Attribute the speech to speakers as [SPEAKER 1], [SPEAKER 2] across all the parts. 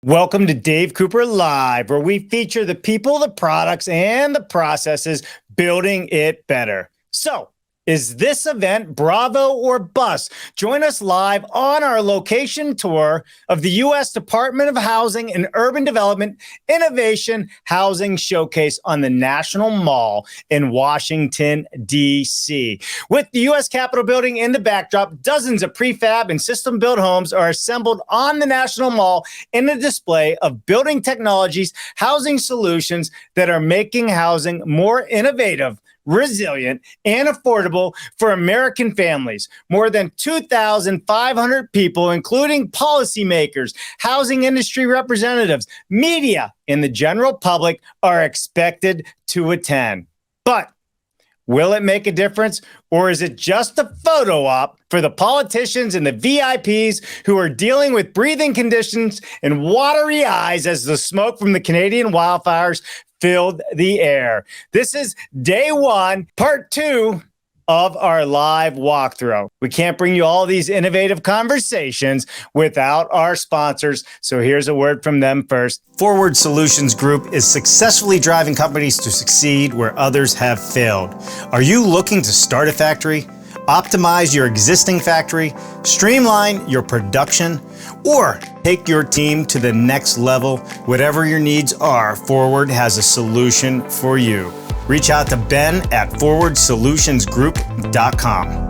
[SPEAKER 1] Welcome to Dave Cooper Live, where we feature the people, the products, and the processes building it better. So, is this event Bravo or bust? Join us live on our location tour of the U.S. Department of Housing and Urban Development Innovation Housing Showcase on the National Mall in Washington, D.C. With the U.S. Capitol building in the backdrop, dozens of prefab and system-built homes are assembled on the National Mall in a display of building technologies, housing solutions that are making housing more innovative, resilient, and affordable for American families. More than 2,500 people, including policymakers, housing industry representatives, media, and the general public, are expected to attend. But will it make a difference, or is it just a photo op for the politicians and the VIPs who are dealing with breathing conditions and watery eyes as the smoke from the Canadian wildfires filled the air? This is day one, part two of our live walkthrough. We can't bring you all these innovative conversations without our sponsors, so here's a word from them first. Forward Solutions Group is successfully driving companies to succeed where others have failed. Are you looking to start a factory, optimize your existing factory, streamline your production, or take your team to the next level? Whatever your needs are, Forward has a solution for you. Reach out to Ben at forwardsolutionsgroup.com.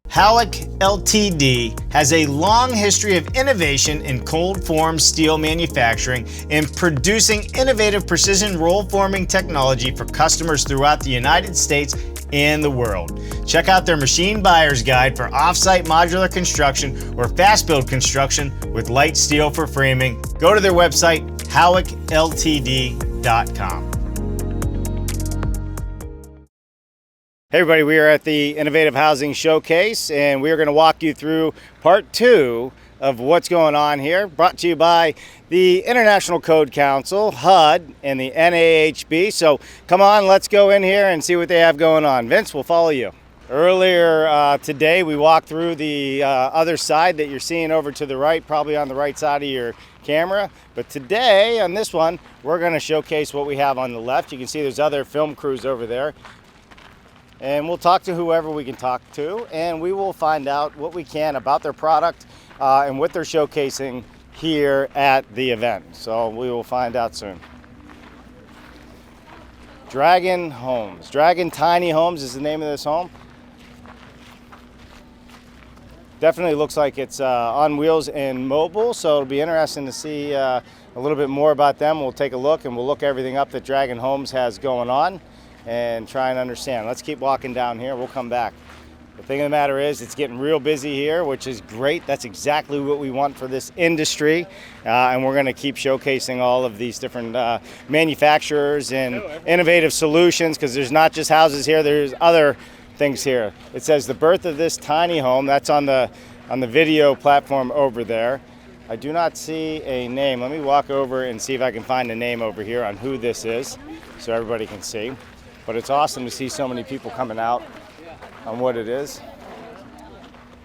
[SPEAKER 1] Halleck Ltd. has a long history of innovation in cold form steel manufacturing and producing innovative precision roll forming technology for customers throughout the United States and the world. Check out their Machine Buyer's Guide for off-site modular construction or fast build construction with light steel for framing. Go to their website, halleckltd.com. Hey everybody, we are at the Innovative Housing Showcase, and we are going to walk you through part two of what's going on here, brought to you by the International Code Council, HUD, and the NAHB. So come on, let's go in here and see what they have going on. Vince, we'll follow you. Earlier today, we walked through the other side that you're seeing over to the right, probably on the right side of your camera. But today, on this one, we're going to showcase what we have on the left. You can see there's other film crews over there. And we'll talk to whoever we can talk to, and we will find out what we can about their product and what they're showcasing here at the event. So we will find out soon. Dragon Homes. Dragon Tiny Homes is the name of this home. Definitely looks like it's on wheels and mobile, so it'll be interesting to see a little bit more about them. We'll take a look, and we'll look everything up that Dragon Homes has going on and try and understand. Let's keep walking down here. We'll come back. The thing of the matter is, it's getting real busy here, which is great. That's exactly what we want for this industry. And we're going to keep showcasing all of these different manufacturers and innovative solutions, because there's not just houses here, there's other things here. It says the birth of this tiny home. That's on the video platform over there. I do not see a name. Let me walk over and see if I can find a name over here on who this is so everybody can see. But it's awesome to see so many people coming out on what it is.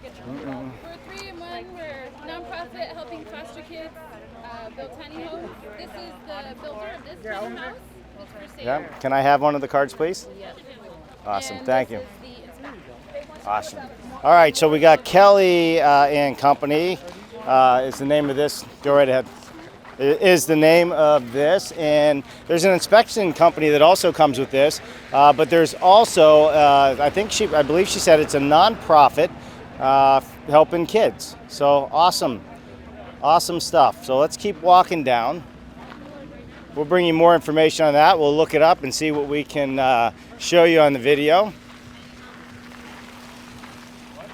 [SPEAKER 2] We're 3-in-1. We're a nonprofit helping foster kids build tiny homes. This is the builder of this tiny house. It's for sale.
[SPEAKER 1] Yeah. Can I have one of the cards, please?
[SPEAKER 2] Yep.
[SPEAKER 1] Awesome.
[SPEAKER 2] And
[SPEAKER 1] Thank
[SPEAKER 2] this
[SPEAKER 1] you.
[SPEAKER 2] is the inspector.
[SPEAKER 1] Awesome. All right. So we got Kelly and Company. Is the name of this? Go right ahead. Is the name of this, and there's an inspection company that also comes with this, but there's also I believe she said it's a nonprofit helping kids. So awesome stuff. So let's keep walking down. We'll bring you more information on that. We'll look it up and see what we can show you on the video.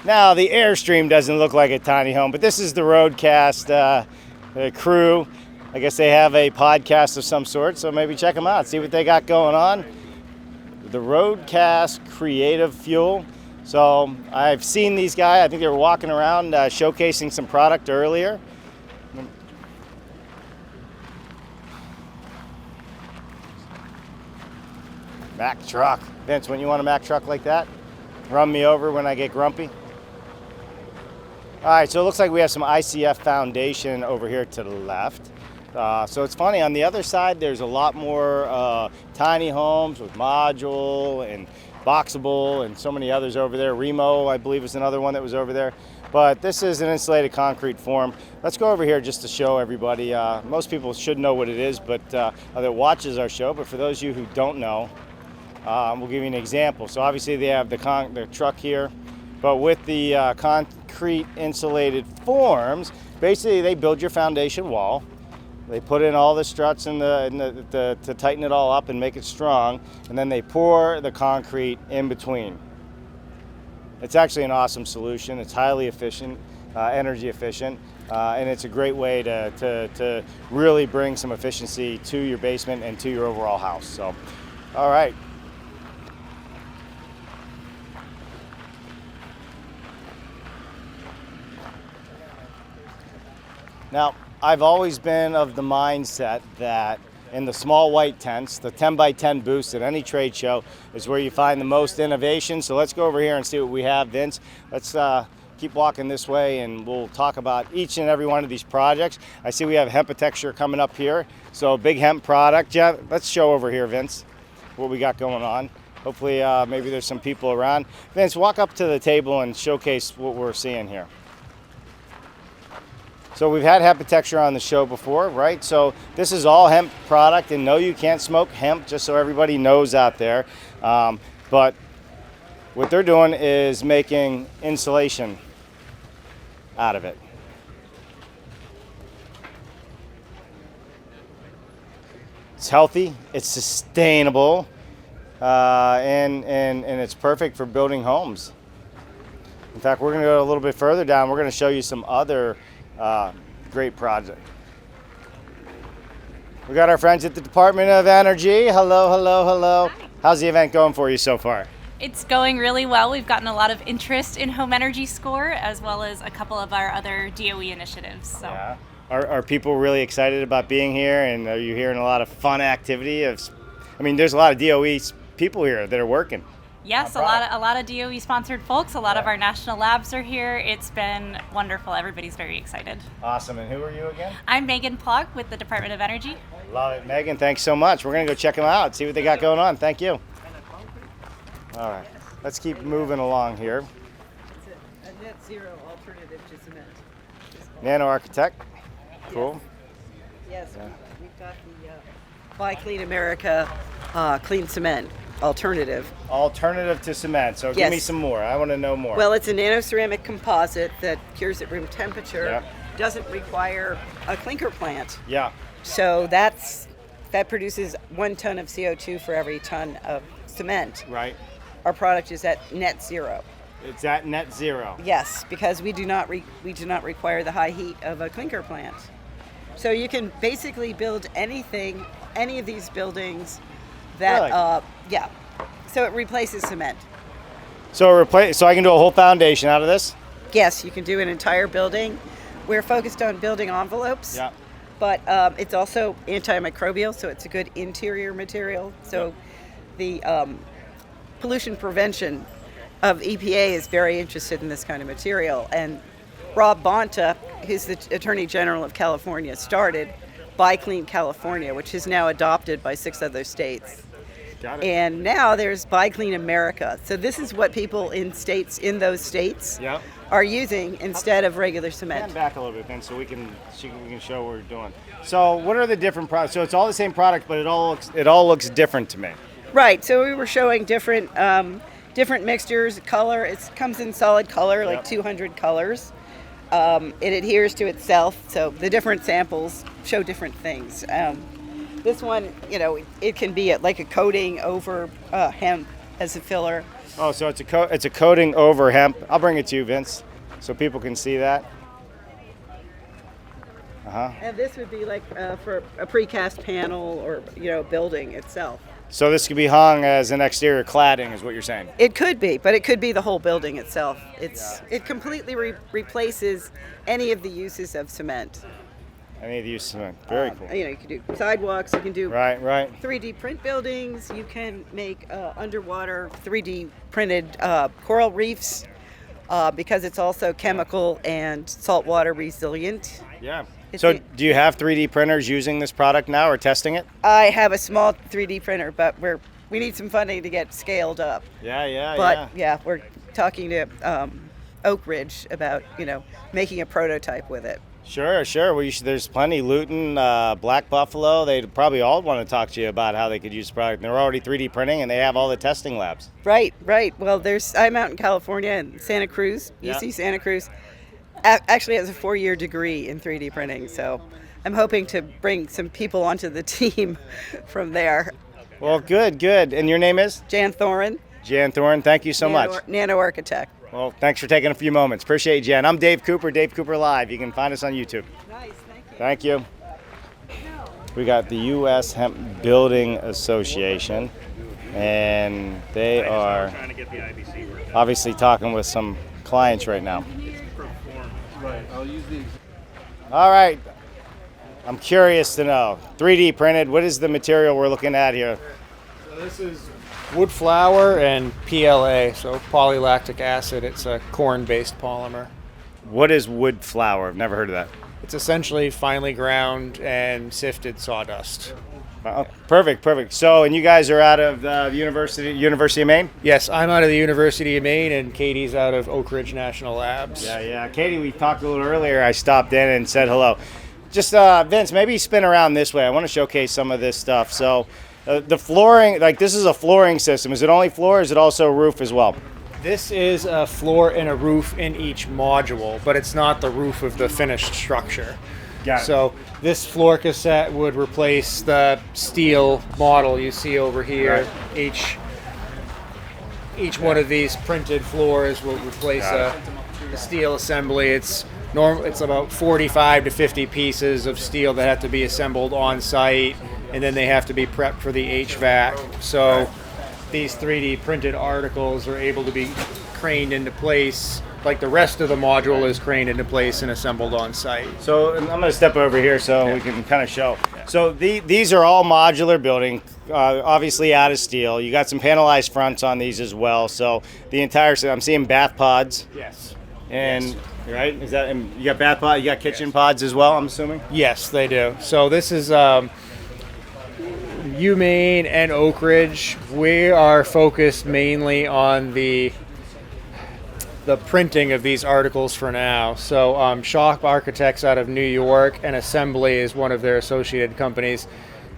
[SPEAKER 1] Now the Airstream doesn't look like a tiny home, but this is the Roadcast crew. I guess they have a podcast of some sort, so maybe check them out, see what they got going on. The Roadcast Creative Fuel. So I've seen these guys. I think they were walking around showcasing some product earlier. Mack truck. Vince, when you want a Mack truck like that, run me over when I get grumpy. All right, so it looks like we have some ICF foundation over here to the left. So it's funny, on the other side, there's a lot more tiny homes with module and boxable and so many others over there. Remo, I believe, is another one that was over there. But this is an insulated concrete form. Let's go over here just to show everybody. Most people should know what it is, but that watches our show. But for those of you who don't know, we'll give you an example. So obviously they have the truck here, but with the concrete insulated forms, basically they build your foundation wall. They put in all the struts to tighten it all up and make it strong, and then they pour the concrete in between. It's actually an awesome solution. It's highly efficient, energy efficient, and it's a great way to really bring some efficiency to your basement and to your overall house. So, all right. Now, I've always been of the mindset that in the small white tents, the 10 by 10 booths at any trade show is where you find the most innovation. So let's go over here and see what we have, Vince. Let's keep walking this way and we'll talk about each and every one of these projects. I see we have Hempitecture coming up here. So big hemp product. Yeah, let's show over here, Vince, what we got going on. Hopefully maybe there's some people around. Vince, walk up to the table and showcase what we're seeing here. So we've had Hempitecture on the show before, right? So this is all hemp product, and no, you can't smoke hemp, just so everybody knows out there. But what they're doing is making insulation out of it. It's healthy, it's sustainable, and it's perfect for building homes. In fact, we're gonna go a little bit further down. We're gonna show you some other great project. We got our friends at the Department of Energy. Hello, hello, hello.
[SPEAKER 3] Hi.
[SPEAKER 1] How's the event going for you so far?
[SPEAKER 3] It's going really well. We've gotten a lot of interest in Home Energy Score as well as a couple of our other DOE initiatives. So.
[SPEAKER 1] Yeah. Are people really excited about being here, and are you hearing a lot of fun activity? I mean, there's a lot of DOE people here that are working.
[SPEAKER 3] Yes, a lot of DOE sponsored folks. A lot of our national labs are here. It's been wonderful. Everybody's very excited.
[SPEAKER 1] Awesome. And who are you again?
[SPEAKER 3] I'm Megan Plog with the Department of Energy.
[SPEAKER 1] Love it, Megan. Thanks so much. We're gonna go check them out, see what they got going on. Thank you. All right, let's keep moving along here.
[SPEAKER 4] It's a net zero alternative to cement.
[SPEAKER 1] Nano Architect. Cool.
[SPEAKER 4] Yes, we've got the Buy Clean America clean cement alternative.
[SPEAKER 1] Alternative to cement. So give me
[SPEAKER 4] Yes.
[SPEAKER 1] some more. I want to know more.
[SPEAKER 4] Well, it's a nanoceramic composite that cures at room temperature.
[SPEAKER 1] Yep.
[SPEAKER 4] Doesn't require a clinker plant.
[SPEAKER 1] Yeah.
[SPEAKER 4] So that produces 1 ton of CO2 for every ton of cement.
[SPEAKER 1] Right.
[SPEAKER 4] Our product is at net zero.
[SPEAKER 1] It's at net zero.
[SPEAKER 4] Yes, because we do not require the high heat of a clinker plant. So you can basically build anything, any of these buildings that
[SPEAKER 1] Really?
[SPEAKER 4] yeah. So it replaces cement.
[SPEAKER 1] So so I can do a whole foundation out of this?
[SPEAKER 4] Yes, you can do an entire building. We're focused on building envelopes.
[SPEAKER 1] Yeah.
[SPEAKER 4] But it's also antimicrobial, so it's a good interior material. So the pollution prevention of EPA is very interested in this kind of material. And Rob Bonta, who's the Attorney General of California, started Buy Clean California, which is now adopted by 6 other states.
[SPEAKER 1] Got it.
[SPEAKER 4] And now there's Buy Clean America. So this is what people in those states
[SPEAKER 1] Yeah.
[SPEAKER 4] are using instead of regular
[SPEAKER 1] Stand
[SPEAKER 4] cement.
[SPEAKER 1] back a little bit then so we can show what we're doing. So what are the different products? So it's all the same product, but it all looks different to me.
[SPEAKER 4] Right. So we were showing different mixtures, color. It comes in solid color, like
[SPEAKER 1] Yep.
[SPEAKER 4] 200 colors. It adheres to itself, so the different samples show different things. This one, it can be like a coating over hemp as a filler.
[SPEAKER 1] Oh, so it's a coating over hemp. I'll bring it to you, Vince, so people can see that.
[SPEAKER 4] And this would be like for a precast panel or building itself.
[SPEAKER 1] So this could be hung as an exterior cladding, is what you're saying?
[SPEAKER 4] It could be, but it could be the whole building itself. It completely replaces any of the uses of cement.
[SPEAKER 1] Any of the use cement. Very cool.
[SPEAKER 4] You can do sidewalks. You can do
[SPEAKER 1] Right.
[SPEAKER 4] 3D print buildings. You can make underwater 3D printed coral reefs. because it's also chemical and saltwater resilient.
[SPEAKER 1] Yeah.
[SPEAKER 4] It's
[SPEAKER 1] So
[SPEAKER 4] a-
[SPEAKER 1] do you have 3D printers using this product now or testing it?
[SPEAKER 4] I have a small 3D printer, but we need some funding to get scaled up.
[SPEAKER 1] Yeah,
[SPEAKER 4] But yeah, we're talking to Oak Ridge about making a prototype with it.
[SPEAKER 1] Sure. There's plenty. Luton, Black Buffalo, they'd probably all want to talk to you about how they could use the product. They're already 3D printing and they have all the testing labs.
[SPEAKER 4] Right. Well, I'm out in California in Santa Cruz, UC
[SPEAKER 1] Yeah.
[SPEAKER 4] Santa Cruz. Actually has a 4-year degree in 3D printing, so I'm hoping to bring some people onto the team from there.
[SPEAKER 1] Well, good. And your name is?
[SPEAKER 4] Jan Thorin,
[SPEAKER 1] Jan Thorne. Thank you so much.
[SPEAKER 4] Nano Architect.
[SPEAKER 1] Well, thanks for taking a few moments. Appreciate you, Jan. I'm Dave Cooper, Dave Cooper Live. You can find us on YouTube.
[SPEAKER 4] Nice, thank you.
[SPEAKER 1] Thank you. We got the U.S. Hemp Building Association, and they are obviously talking with some clients right now. All right. I'm curious to know, 3D printed, what is the material we're looking at here?
[SPEAKER 5] This is wood flour and PLA, so polylactic acid. It's a corn-based polymer.
[SPEAKER 1] What is wood flour? I've never heard of that.
[SPEAKER 5] It's essentially finely ground and sifted sawdust.
[SPEAKER 1] Oh, perfect. So, and you guys are out of the University of Maine?
[SPEAKER 5] Yes, I'm out of the University of Maine, and Katie's out of Oak Ridge National Labs.
[SPEAKER 1] Yeah. Katie, we talked a little earlier. I stopped in and said hello. Just, Vince, maybe spin around this way. I want to showcase some of this stuff. So, the flooring, like this is a flooring system. Is it only floor or is it also roof as well?
[SPEAKER 5] This is a floor and a roof in each module, but it's not the roof of the finished structure.
[SPEAKER 1] Got it.
[SPEAKER 5] So this floor cassette would replace the steel model you see over here.
[SPEAKER 1] Right.
[SPEAKER 5] Each one of these printed floors will replace a steel assembly. It's about 45 to 50 pieces of steel that have to be assembled on site, and then they have to be prepped for the HVAC. So these 3D printed articles are able to be craned into place like the rest of the module is craned into place and assembled on site.
[SPEAKER 1] So I'm going to step over here so we can kind of show. So these are all modular building, obviously out of steel. You got some panelized fronts on these as well. So the entire, I'm seeing bath pods.
[SPEAKER 5] Yes.
[SPEAKER 1] And right, is that? And you got bath pods, you got kitchen pods as well, I'm assuming.
[SPEAKER 5] Yes, they do. So this is UMaine and Oak Ridge. We are focused mainly on the printing of these articles for now. So Shop Architects out of New York and Assembly is one of their associated companies.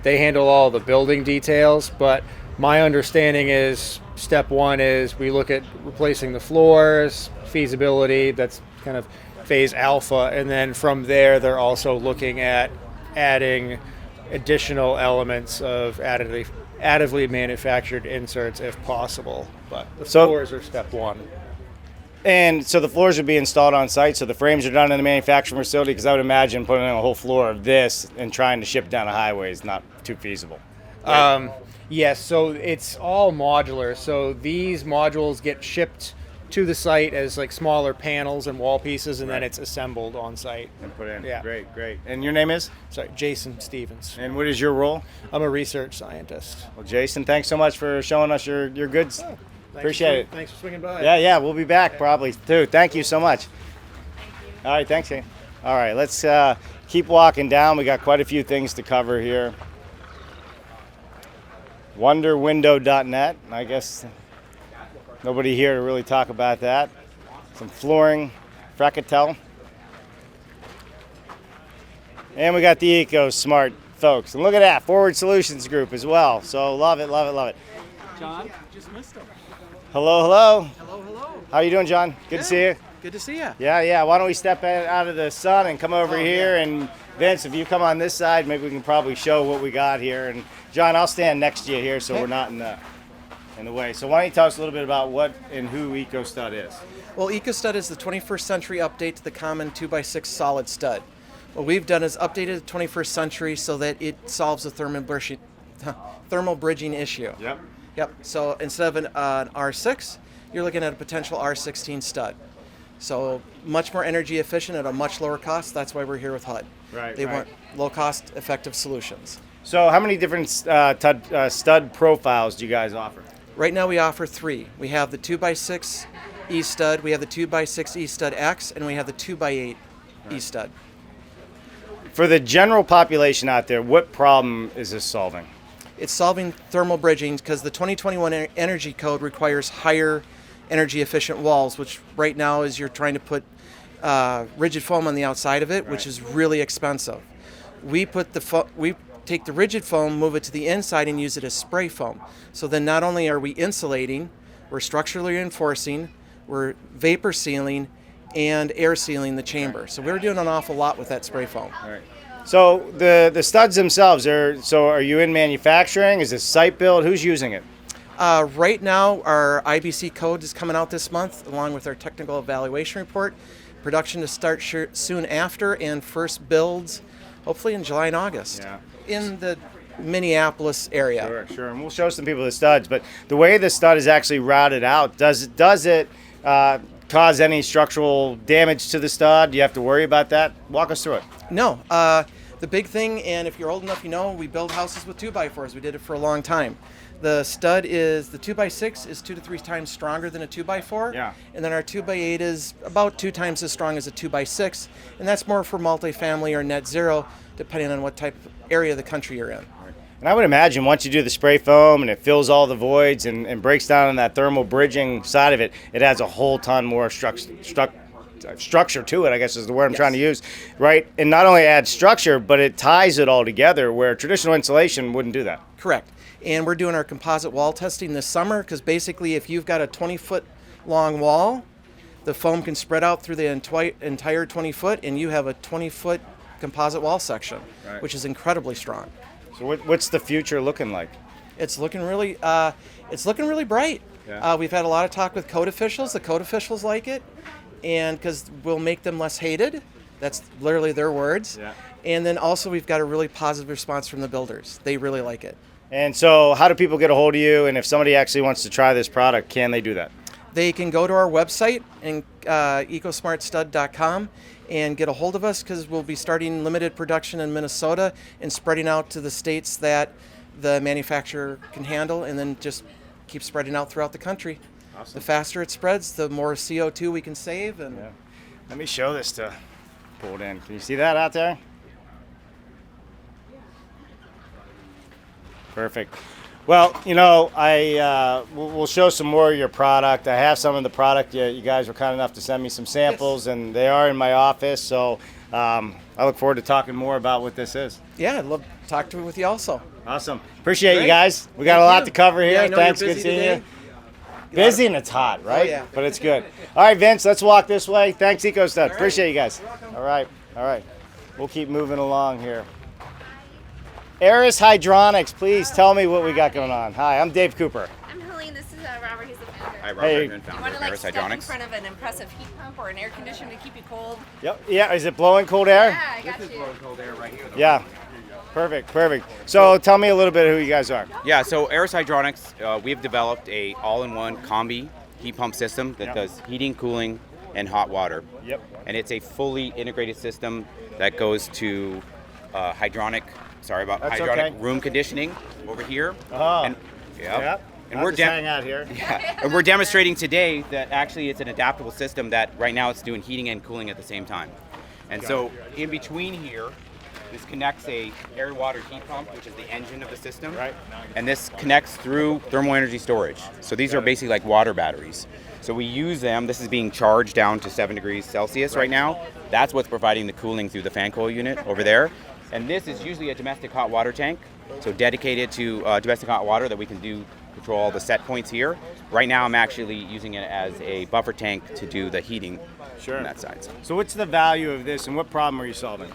[SPEAKER 5] They handle all the building details, but my understanding is step one is we look at replacing the floors, feasibility, that's kind of phase alpha, and then from there they're also looking at adding additional elements of additively manufactured inserts if possible. But the floors are step one.
[SPEAKER 1] And so the floors would be installed on site, so the frames are done in the manufacturing facility, because I would imagine putting in a whole floor of this and trying to ship down a highway is not too feasible.
[SPEAKER 5] Yes, so it's all modular. So these modules get shipped to the site as like smaller panels and wall pieces, and then it's assembled on site.
[SPEAKER 1] And put in.
[SPEAKER 5] Yeah.
[SPEAKER 1] Great. And your name is?
[SPEAKER 5] Sorry, Jason Stevens.
[SPEAKER 1] And what is your role?
[SPEAKER 5] I'm a research scientist.
[SPEAKER 1] Well, Jason, thanks so much for showing us your goods. Appreciate it.
[SPEAKER 5] Thanks for swinging by.
[SPEAKER 1] Yeah, we'll be back probably too. Thank you so much. All right, thanks, Shane. All right, let's keep walking down. We got quite a few things to cover here. Wonderwindow.net. I guess nobody here to really talk about that. Some flooring, Fractal. And we got the EcoSmart folks. And look at that, Forward Solutions Group as well. So love it.
[SPEAKER 6] John, just missed him.
[SPEAKER 1] Hello.
[SPEAKER 6] Hello.
[SPEAKER 1] How you doing, John? Good to see you.
[SPEAKER 6] Good to see you.
[SPEAKER 1] Yeah. Why don't we step out of the sun and come over here?
[SPEAKER 6] yeah.
[SPEAKER 1] And Vince, if you come on this side, maybe we can probably show what we got here. And John, I'll stand next to you here so we're not in the way. So why don't you tell us a little bit about what and who EcoStud is?
[SPEAKER 6] Well, EcoStud is the 21st century update to the common 2x6 solid stud. What we've done is updated the 21st century so that it solves the thermal bridging issue. Yep. So instead of an R6, you're looking at a potential R16 stud. So much more energy efficient at a much lower cost. That's why we're here with HUD. They want low cost, effective solutions.
[SPEAKER 1] So how many different stud profiles do you guys offer?
[SPEAKER 6] Right now we offer 3. We have the 2x6 E-stud, we have the 2x6 E-stud X, and we have the 2x8 E-stud.
[SPEAKER 1] For the general population out there, what problem is this solving?
[SPEAKER 6] It's solving thermal bridging because the 2021 Energy Code requires higher energy efficient walls, which right now is you're trying to put rigid foam on the outside of it, which is really expensive. We take the rigid foam, move it to the inside, and use it as spray foam. So then not only are we insulating, we're structurally reinforcing, we're vapor sealing, and air sealing the chamber. So we're doing an awful lot with that spray foam.
[SPEAKER 1] All right. So the studs themselves are you in manufacturing? Is this site build? Who's using it?
[SPEAKER 6] Right now, our IBC code is coming out this month, along with our technical evaluation report. Production to start soon after, and first builds hopefully in July and August in the Minneapolis area.
[SPEAKER 1] Sure. And we'll show some people the studs. But the way the stud is actually routed out, does it cause any structural damage to the stud? Do you have to worry about that? Walk us through it.
[SPEAKER 6] No. The big thing, and if you're old enough, you know, we build houses with 2x4s. We did it for a long time. The stud is, the 2x6 is 2 to 3 times stronger than a 2x4.
[SPEAKER 1] Yeah.
[SPEAKER 6] And then our 2x8 is about 2 times as strong as a 2x6. And that's more for multifamily or net zero, depending on what type of area of the country you're in.
[SPEAKER 1] And I would imagine once you do the spray foam and it fills all the voids and breaks down on that thermal bridging side of it, it adds a whole ton more structure to it, I guess is the word I'm trying to use, right? And not only adds structure, but it ties it all together where traditional insulation wouldn't do that.
[SPEAKER 6] Correct. And we're doing our composite wall testing this summer because basically if you've got a 20-foot long wall, the foam can spread out through the entire 20-foot, and you have a 20-foot composite wall section, which is incredibly strong.
[SPEAKER 1] So what's the future looking like?
[SPEAKER 6] It's looking really bright.
[SPEAKER 1] Yeah.
[SPEAKER 6] We've had a lot of talk with code officials. The code officials like it, and because we'll make them less hated. That's literally their words.
[SPEAKER 1] Yeah.
[SPEAKER 6] And then also we've got a really positive response from the builders. They really like it.
[SPEAKER 1] And so how do people get a hold of you? And if somebody actually wants to try this product, can they do that?
[SPEAKER 6] They can go to our website and ecosmartstud.com and get a hold of us because we'll be starting limited production in Minnesota and spreading out to the states that the manufacturer can handle, and then just keep spreading out throughout the country. Awesome. The faster it spreads, the more CO2 we can save. And
[SPEAKER 1] let me show this to pull it in. Can you see that out there? Perfect. Well, you know, we'll show some more of your product. I have some of the product. You guys were kind enough to send me some samples, and they are in my office. So I look forward to talking more about what this is.
[SPEAKER 6] Yeah, I'd love to talk to it with you also.
[SPEAKER 1] Awesome. Appreciate you guys. We got a lot to cover here.
[SPEAKER 6] Yeah, I know
[SPEAKER 1] Thanks.
[SPEAKER 6] you're
[SPEAKER 1] Good
[SPEAKER 6] busy
[SPEAKER 1] seeing
[SPEAKER 6] today.
[SPEAKER 1] you. Busy and it's hot, right?
[SPEAKER 6] Oh, yeah.
[SPEAKER 1] But it's good. All right, Vince, let's walk this way. Thanks, EcoStud. Appreciate you guys. All right. We'll keep moving along here. Aris Hydronics, please tell me what we got going on. Hi, I'm Dave Cooper.
[SPEAKER 7] I'm Helene. This is Robert. He's the founder.
[SPEAKER 8] Hi, Robert.
[SPEAKER 1] Hey.
[SPEAKER 8] I'm
[SPEAKER 7] You
[SPEAKER 8] founder
[SPEAKER 7] want
[SPEAKER 8] of
[SPEAKER 7] to
[SPEAKER 8] Aris
[SPEAKER 7] step in
[SPEAKER 8] Hydronics.
[SPEAKER 7] front of an impressive heat pump or an air conditioner to keep you cold?
[SPEAKER 1] Yep. Yeah, is it blowing cold air?
[SPEAKER 7] Yeah, I got you.
[SPEAKER 8] Cold air right here.
[SPEAKER 1] Yeah. Perfect. So tell me a little bit who you guys are.
[SPEAKER 8] Yeah, so Aris Hydronics, we've developed a all-in-one combi heat pump system that does heating, cooling, and hot water.
[SPEAKER 1] Yep.
[SPEAKER 8] And it's a fully integrated system that goes to hydronic
[SPEAKER 1] okay.
[SPEAKER 8] room conditioning over here.
[SPEAKER 1] Oh.
[SPEAKER 8] And,
[SPEAKER 1] Yep.
[SPEAKER 8] And
[SPEAKER 1] I'll
[SPEAKER 8] we're
[SPEAKER 1] just hang out here.
[SPEAKER 8] and we're demonstrating today that actually it's an adaptable system that right now it's doing heating and cooling at the same time. And so in between here, this connects a air water heat pump, which is the engine of the system.
[SPEAKER 1] Right.
[SPEAKER 8] And this connects through thermal energy storage. So these are basically like water batteries. So we use them. This is being charged down to 7 degrees Celsius right now. That's what's providing the cooling through the fan coil unit over there. And this is usually a domestic hot water tank, so dedicated to domestic hot water that we can control all the set points here. Right now I'm actually using it as a buffer tank to do the heating on that side.
[SPEAKER 1] So what's the value of this and what problem are you solving?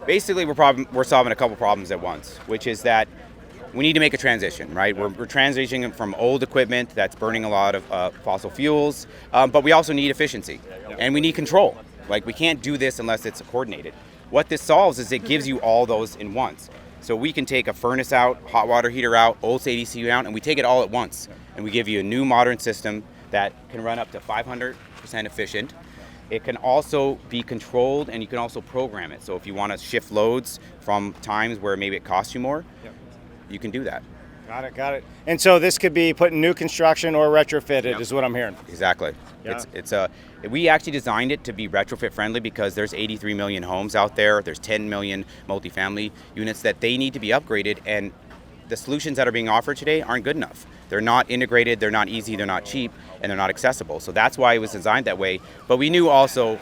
[SPEAKER 8] Basically, we're solving a couple problems at once, which is that we need to make a transition, right? We're transitioning from old equipment that's burning a lot of fossil fuels, but we also need efficiency, and we need control. Like, we can't do this unless it's coordinated. What this solves is it gives you all those in once. So we can take a furnace out, hot water heater out, old ADC out, and we take it all at once. And we give you a new modern system that can run up to 500% efficient. It can also be controlled, and you can also program it. So if you want to shift loads from times where maybe it costs you more, you can do that.
[SPEAKER 1] Got it. And so this could be put in new construction or retrofitted, is what I'm hearing.
[SPEAKER 8] Exactly.
[SPEAKER 1] Yeah.
[SPEAKER 8] We actually designed it to be retrofit friendly because there's 83 million homes out there. There's 10 million multifamily units that they need to be upgraded, and the solutions that are being offered today aren't good enough. They're not integrated, they're not easy, they're not cheap, and they're not accessible. So that's why it was designed that way. But we knew also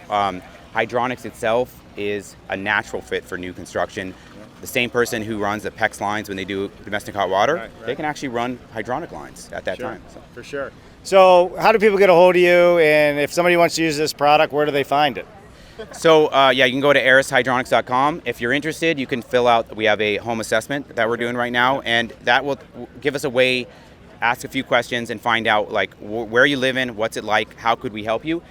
[SPEAKER 8] hydronics itself is a natural fit for new construction. The same person who runs the PEX lines when they do domestic hot water, they can actually run hydronic lines at that time. So.
[SPEAKER 1] For sure. So how do people get a hold of you? And if somebody wants to use this product, where do they find it?
[SPEAKER 8] So you can go to arishydronics.com. If you're interested, you can fill out, we have a home assessment that we're doing right now, and that will give us a way, ask a few questions and find out like where you live in, what's it like, how could we help you.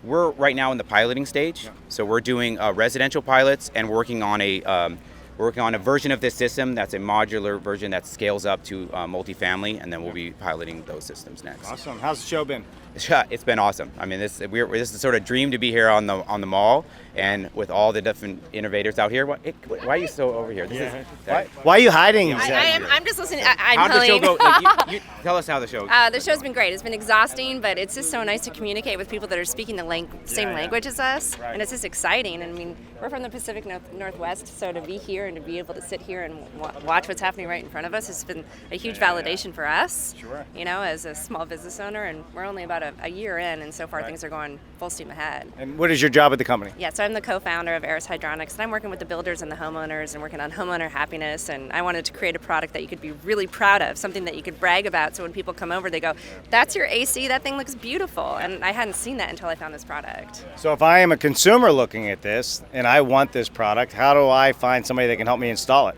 [SPEAKER 8] We're right now in the piloting stage, so we're doing residential pilots and working on a version of this system that's a modular version that scales up to multifamily, and then we'll be piloting those systems next.
[SPEAKER 1] Awesome. How's the show been?
[SPEAKER 8] It's been awesome. I mean, this is a sort of dream to be here on the mall, and with all the different innovators out here. Why are you so over here?
[SPEAKER 1] Why are you hiding?
[SPEAKER 7] I'm just listening. I'm
[SPEAKER 8] How'd the show
[SPEAKER 7] Helene.
[SPEAKER 8] go? Like, you tell us how the show.
[SPEAKER 7] The show's been great. It's been exhausting, but it's just so nice to communicate with people that are speaking the same language as us, and it's just exciting. And I mean, we're from the Pacific Northwest, so to be here and to be able to sit here and watch what's happening right in front of us has been a huge validation for us.
[SPEAKER 1] Sure.
[SPEAKER 7] You know, as a small business owner, and we're only about a year in, and so far things are going full steam ahead.
[SPEAKER 1] And what is your job at the company?
[SPEAKER 7] Yeah, so I'm the co-founder of Aris Hydronics, and I'm working with the builders and the homeowners and working on homeowner happiness, and I wanted to create a product that you could be really proud of, something that you could brag about, so when people come over they go, that's your AC, that thing looks beautiful, and I hadn't seen that until I found this product.
[SPEAKER 1] So if I am a consumer looking at this and I want this product, how do I find somebody that can help me install it?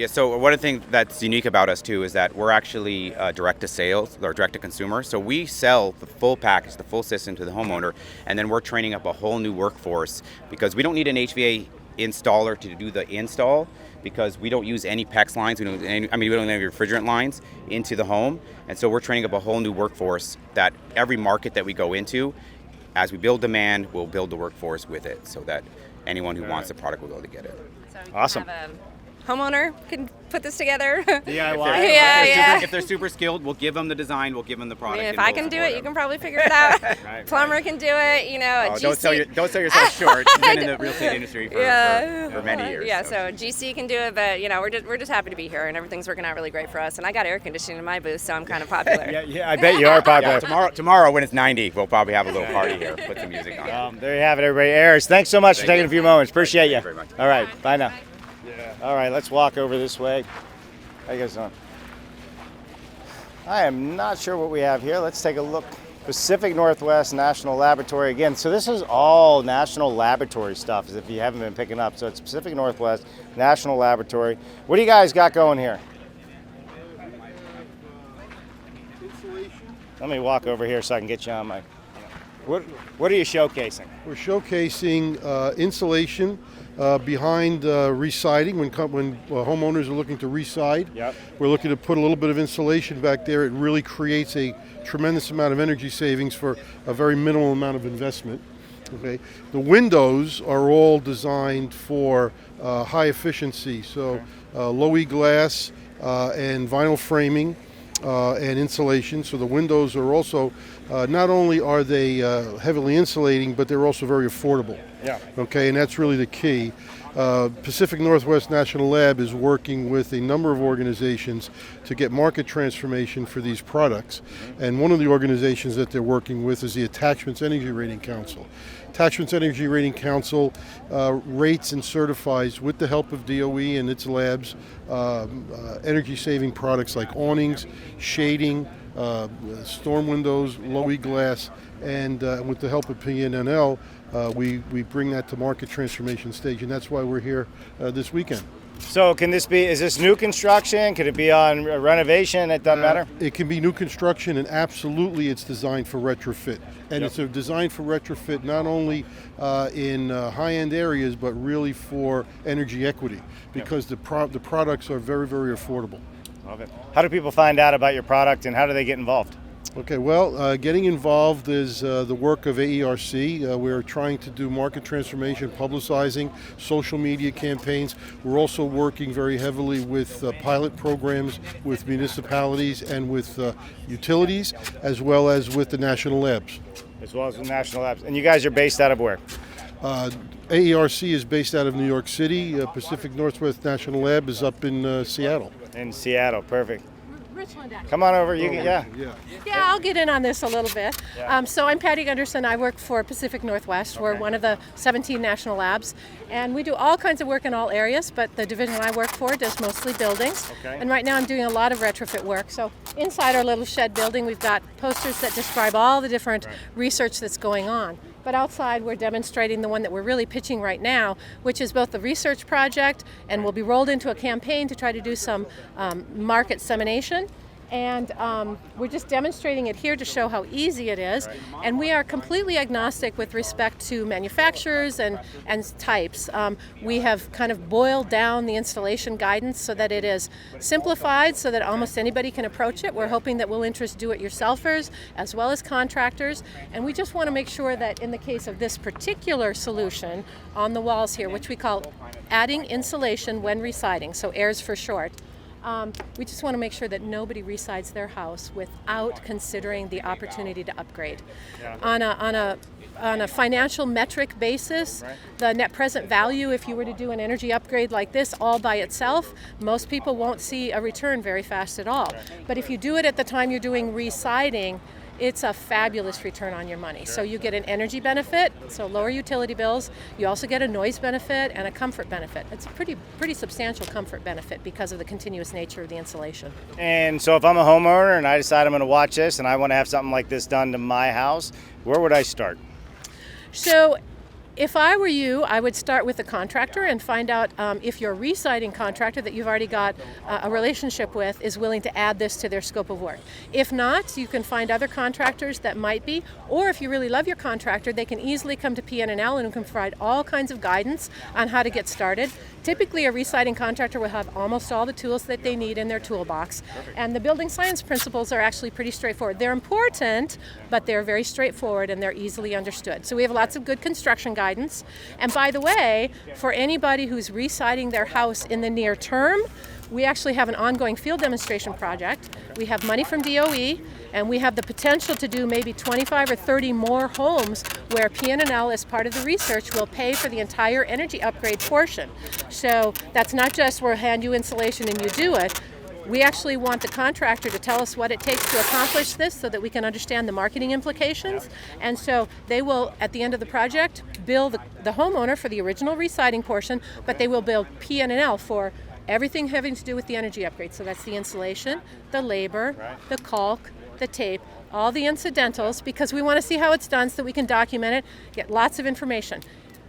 [SPEAKER 8] So one of the things that's unique about us too is that we're actually direct to sales or direct to consumer. So we sell the full package, the full system to the homeowner, and then we're training up a whole new workforce because we don't need an HVA installer to do the install because we don't use any PEX lines, we don't use any refrigerant lines into the home, and so we're training up a whole new workforce that every market that we go into, as we build demand, we'll build the workforce with it so that anyone who wants the product will be able to get it.
[SPEAKER 7] So you
[SPEAKER 1] Awesome.
[SPEAKER 7] can have a homeowner can put this together.
[SPEAKER 1] DIY.
[SPEAKER 8] If they're super skilled, we'll give them the design, we'll give them the
[SPEAKER 7] I
[SPEAKER 8] product.
[SPEAKER 7] mean, if
[SPEAKER 8] and
[SPEAKER 7] I
[SPEAKER 8] we'll
[SPEAKER 7] can do
[SPEAKER 8] support
[SPEAKER 7] it, you
[SPEAKER 8] them.
[SPEAKER 7] can probably figure it out. Plumber can do it, you know.
[SPEAKER 8] Oh,
[SPEAKER 7] GC
[SPEAKER 8] don't sell yourself short. You've been in the real estate industry for many years.
[SPEAKER 7] Yeah,
[SPEAKER 8] so.
[SPEAKER 7] so GC can do it, but you know, we're just happy to be here, and everything's working out really great for us. And I got air conditioning in my booth, so I'm kind of popular.
[SPEAKER 1] Yeah, I bet you are popular.
[SPEAKER 8] Tomorrow when it's 90, we'll probably have a little party here. Put some music on.
[SPEAKER 1] There you have it, everybody. Aris, thanks so much for taking a few moments. Appreciate you.
[SPEAKER 8] Thank you very much.
[SPEAKER 1] All right, bye now. All right, let's walk over this way. How you guys doing? I am not sure what we have here. Let's take a look. Pacific Northwest National Laboratory again. So this is all National Laboratory stuff, as if you haven't been picking up. So it's Pacific Northwest National Laboratory. What do you guys got going here? Let me walk over here so I can get you on my. What are you showcasing?
[SPEAKER 9] We're showcasing insulation behind residing when homeowners are looking to reside.
[SPEAKER 1] Yep.
[SPEAKER 9] We're looking to put a little bit of insulation back there. It really creates a tremendous amount of energy savings for a very minimal amount of investment. Okay. The windows are all designed for high efficiency, so low E glass and vinyl framing. And insulation. So the windows are also, not only are they heavily insulating, but they're also very affordable.
[SPEAKER 1] Yeah.
[SPEAKER 9] Okay, and that's really the key. Pacific Northwest National Lab is working with a number of organizations to get market transformation for these products. And one of the organizations that they're working with is the Attachments Energy Rating Council. Attachments Energy Rating Council rates and certifies, with the help of DOE and its labs, energy-saving products like awnings, shading, storm windows, low E glass, and with the help of PNNL, we bring that to market transformation stage, and that's why we're here this weekend.
[SPEAKER 1] So is this new construction? Could it be on renovation? It doesn't matter?
[SPEAKER 9] It can be new construction, and absolutely it's designed for retrofit. And it's designed for retrofit not only in high-end areas, but really for energy equity, because the products are very, very affordable.
[SPEAKER 1] Love it. How do people find out about your product, and how do they get involved?
[SPEAKER 9] Okay, well, getting involved is the work of AERC. We're trying to do market transformation, publicizing, social media campaigns. We're also working very heavily with pilot programs with municipalities and with utilities, as well as with the national labs.
[SPEAKER 1] As well as the national labs. And you guys are based out of where?
[SPEAKER 9] AERC is based out of New York City. Pacific Northwest National Lab is up in Seattle.
[SPEAKER 1] In Seattle, perfect.
[SPEAKER 10] Richland, actually.
[SPEAKER 1] Come on over. You can, yeah.
[SPEAKER 10] Yeah, I'll get in on this a little bit. So I'm Patty Gunderson. I work for Pacific Northwest. We're one of the 17 national labs. And we do all kinds of work in all areas, but the division I work for does mostly buildings. And right now I'm doing a lot of retrofit work. So inside our little shed building, we've got posters that describe all the different research that's going on. But outside, we're demonstrating the one that we're really pitching right now, which is both the research project and will be rolled into a campaign to try to do some market dissemination. And we're just demonstrating it here to show how easy it is. And we are completely agnostic with respect to manufacturers and types. We have kind of boiled down the installation guidance so that it is simplified so that almost anybody can approach it. We're hoping that we'll interest do-it-yourselfers as well as contractors. And we just want to make sure that in the case of this particular solution on the walls here, which we call adding insulation when residing, so AIRS for short, we just want to make sure that nobody resides their house without considering the opportunity to upgrade. On a financial metric basis, the net present value, if you were to do an energy upgrade like this all by itself, most people won't see a return very fast at all. But if you do it at the time you're doing residing, it's a fabulous return on your money. So you get an energy benefit, so lower utility bills. You also get a noise benefit and a comfort benefit. It's a pretty substantial comfort benefit because of the continuous nature of the insulation.
[SPEAKER 1] And so if I'm a homeowner and I decide I'm going to watch this and I want to have something like this done to my house, where would I start?
[SPEAKER 10] So if I were you, I would start with the contractor and find out if your residing contractor that you've already got a relationship with is willing to add this to their scope of work. If not, you can find other contractors that might be, or if you really love your contractor, they can easily come to PNNL and can provide all kinds of guidance on how to get started. Typically, a residing contractor will have almost all the tools that they need in their toolbox. And the building science principles are actually pretty straightforward. They're important, but they're very straightforward and they're easily understood. So we have lots of good construction guidance. And by the way, for anybody who's residing their house in the near term, we actually have an ongoing field demonstration project. We have money from DOE, and we have the potential to do maybe 25 or 30 more homes where PNNL, as part of the research, will pay for the entire energy upgrade portion. So that's not just we'll hand you insulation and you do it. We actually want the contractor to tell us what it takes to accomplish this so that we can understand the marketing implications. And so they will, at the end of the project, bill the homeowner for the original residing portion, but they will bill PNNL for everything having to do with the energy upgrade. So that's the insulation, the labor, the caulk, the tape, all the incidentals, because we want to see how it's done so that we can document it, get lots of information.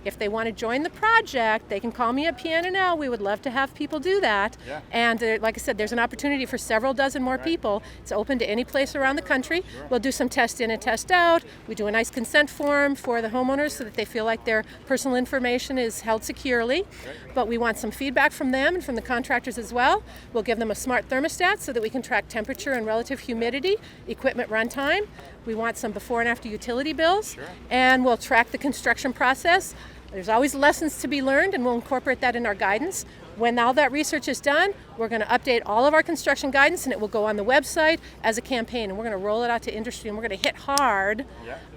[SPEAKER 10] If they want to join the project, they can call me at PNNL. We would love to have people do that. And like I said, there's an opportunity for several dozen more people. It's open to any place around the country. We'll do some test in and test out. We do a nice consent form for the homeowners so that they feel like their personal information is held securely. But we want some feedback from them and from the contractors as well. We'll give them a smart thermostat so that we can track temperature and relative humidity, equipment runtime. We want some before and after utility bills. And we'll track the construction process. There's always lessons to be learned, and we'll incorporate that in our guidance. When all that research is done, we're going to update all of our construction guidance, and it will go on the website as a campaign, and we're going to roll it out to industry, and we're going to hit hard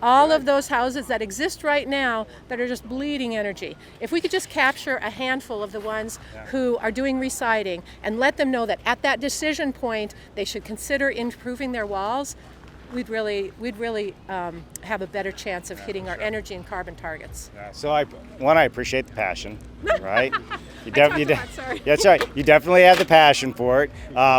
[SPEAKER 10] all of those houses that exist right now that are just bleeding energy. If we could just capture a handful of the ones who are doing residing and let them know that at that decision point they should consider improving their walls, we'd really have a better chance of hitting our energy and carbon targets.
[SPEAKER 1] So I appreciate the passion, right?
[SPEAKER 10] Sorry.
[SPEAKER 1] That's right. You definitely have the passion for it.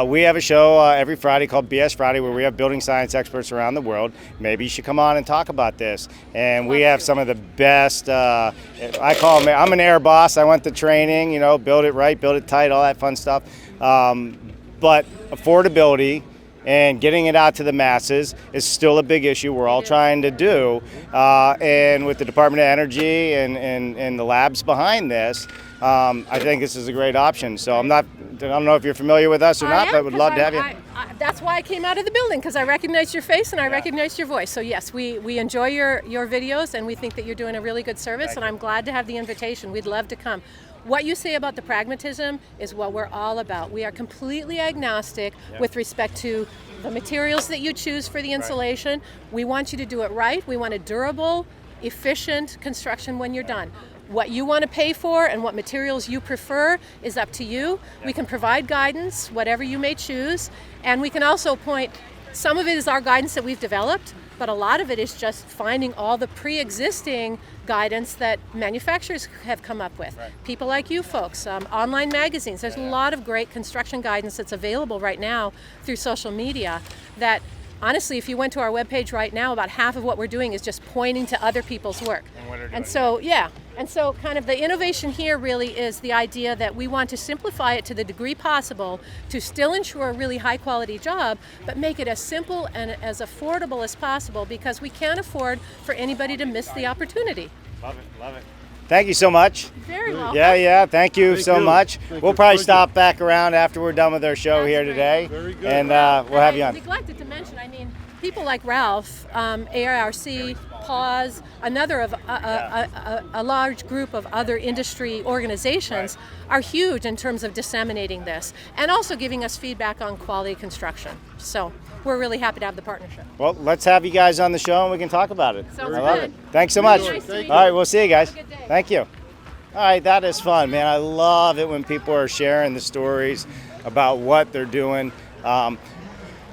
[SPEAKER 1] We have a show every Friday called BS Friday where we have building science experts around the world. Maybe you should come on and talk about this. And we have some of the best, I call them, I'm an air boss. I went to training, build it right, build it tight, all that fun stuff. But affordability and getting it out to the masses is still a big issue we're all trying to do. And with the Department of Energy and the labs behind this, I think this is a great option. So I'm not don't know if you're familiar with us or
[SPEAKER 10] I
[SPEAKER 1] not,
[SPEAKER 10] am,
[SPEAKER 1] but would
[SPEAKER 10] 'cause
[SPEAKER 1] love to have you.
[SPEAKER 10] That's why I came out of the building, because I recognized your face and I recognized your voice. So yes, we enjoy your videos, and we think that you're doing a really good service, and I'm glad to have the invitation. We'd love to come. What you say about the pragmatism is what we're all about. We are completely agnostic with respect to the materials that you choose for the insulation. We want you to do it right. We want a durable, efficient construction when you're done. What you want to pay for and what materials you prefer is up to you. We can provide guidance, whatever you may choose, and we can also point, some of it is our guidance that we've developed, but a lot of it is just finding all the pre-existing guidance that manufacturers have come up with. People like you folks, online magazines. There's a lot of great construction guidance that's available right now through social media that, honestly, if you went to our webpage right now, about half of what we're doing is just pointing to other people's work. And so, and so kind of the innovation here really is the idea that we want to simplify it to the degree possible to still ensure a really high quality job, but make it as simple and as affordable as possible, because we can't afford for anybody to miss the opportunity.
[SPEAKER 1] Love it, love it. Thank you so much.
[SPEAKER 10] Very welcome.
[SPEAKER 1] Yeah, thank you so much.
[SPEAKER 9] Thank
[SPEAKER 1] We'll
[SPEAKER 9] you.
[SPEAKER 1] probably
[SPEAKER 9] Thank
[SPEAKER 1] stop back around after we're done with our show
[SPEAKER 10] That's
[SPEAKER 1] here
[SPEAKER 10] great.
[SPEAKER 1] today.
[SPEAKER 9] Very good.
[SPEAKER 1] And we'll have you
[SPEAKER 10] I
[SPEAKER 1] on.
[SPEAKER 10] neglected to mention, I mean, people like Ralph, ARC, PAWS, another of a large group of other industry organizations are huge in terms of disseminating this and also giving us feedback on quality construction. So we're really happy to have the partnership.
[SPEAKER 1] Well, let's have you guys on the show and we can talk about it.
[SPEAKER 10] Sounds
[SPEAKER 1] I love
[SPEAKER 10] good.
[SPEAKER 1] it. Thanks so much.
[SPEAKER 10] Really nice to meet
[SPEAKER 1] All right,
[SPEAKER 10] you.
[SPEAKER 1] we'll see you guys.
[SPEAKER 10] Have a good day.
[SPEAKER 1] Thank you. All right, that is fun, man. I love it when people are sharing the stories about what they're doing.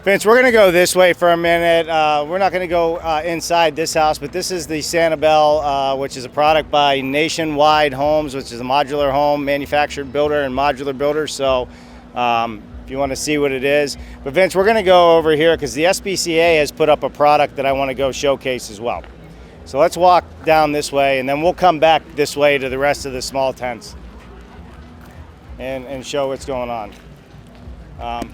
[SPEAKER 1] Vince, we're going to go this way for a minute. We're not going to go inside this house, but this is the Sanibel, which is a product by Nationwide Homes, which is a modular home manufactured builder and modular builder. So if you want to see what it is. But Vince, we're going to go over here because the SPCA has put up a product that I want to go showcase as well. So let's walk down this way, and then we'll come back this way to the rest of the small tents and show what's going on.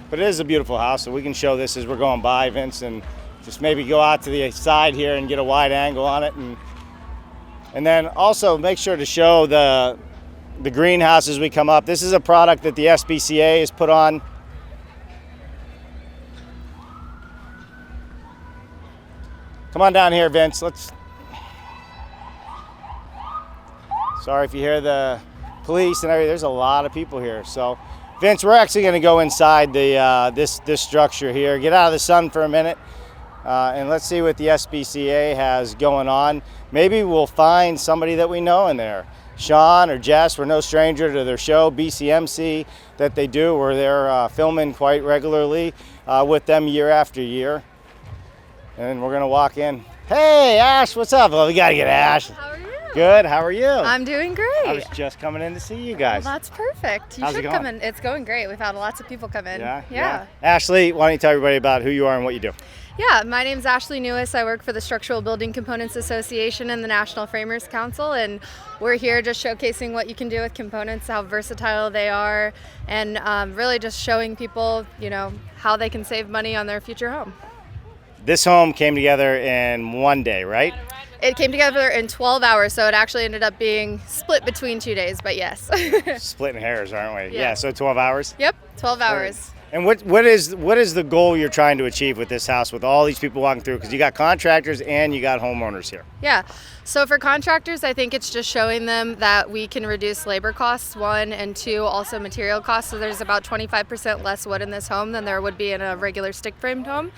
[SPEAKER 1] But it is a beautiful house, so we can show this as we're going by, Vince, and just maybe go out to the side here and get a wide angle on it. And then also make sure to show the greenhouse as we come up. This is a product that the SPCA has put on. Come on down here, Vince. Sorry if you hear the police and everything. There's a lot of people here. So, Vince, we're actually going to go inside the this structure here, get out of the sun for a minute, and let's see what the SPCA has going on. Maybe we'll find somebody that we know in there. Sean or Jess, we're no stranger to their show, BCMC, that they do, where they're filming quite regularly with them year after year. And we're going to walk in. Hey, Ash, what's up? Well, we got to get Ash.
[SPEAKER 11] How are you?
[SPEAKER 1] Good, how are you?
[SPEAKER 11] I'm doing great.
[SPEAKER 1] I was just coming in to see you guys.
[SPEAKER 11] Well, that's perfect. You
[SPEAKER 1] How's it
[SPEAKER 11] should
[SPEAKER 1] going?
[SPEAKER 11] come in. It's going great. We've had lots of people come in.
[SPEAKER 1] Yeah. Ashley, why don't you tell everybody about who you are and what you do?
[SPEAKER 11] Yeah, my name's Ashley Newis. I work for the Structural Building Components Association and the National Framers Council, and we're here just showcasing what you can do with components, how versatile they are, and really just showing people, how they can save money on their future home.
[SPEAKER 1] This home came together in one day, right?
[SPEAKER 11] It came together in 12 hours, so it actually ended up being split between 2 days, but yes.
[SPEAKER 1] Splitting hairs, aren't we?
[SPEAKER 11] Yeah.
[SPEAKER 1] So 12 hours?
[SPEAKER 11] Yep, 12 hours.
[SPEAKER 1] And what is the goal you're trying to achieve with this house, with all these people walking through? Because you got contractors and you got homeowners here.
[SPEAKER 11] Yeah, so for contractors, I think it's just showing them that we can reduce labor costs, one, and two, also material costs. So there's about 25% less wood in this home than there would be in a regular stick-framed home.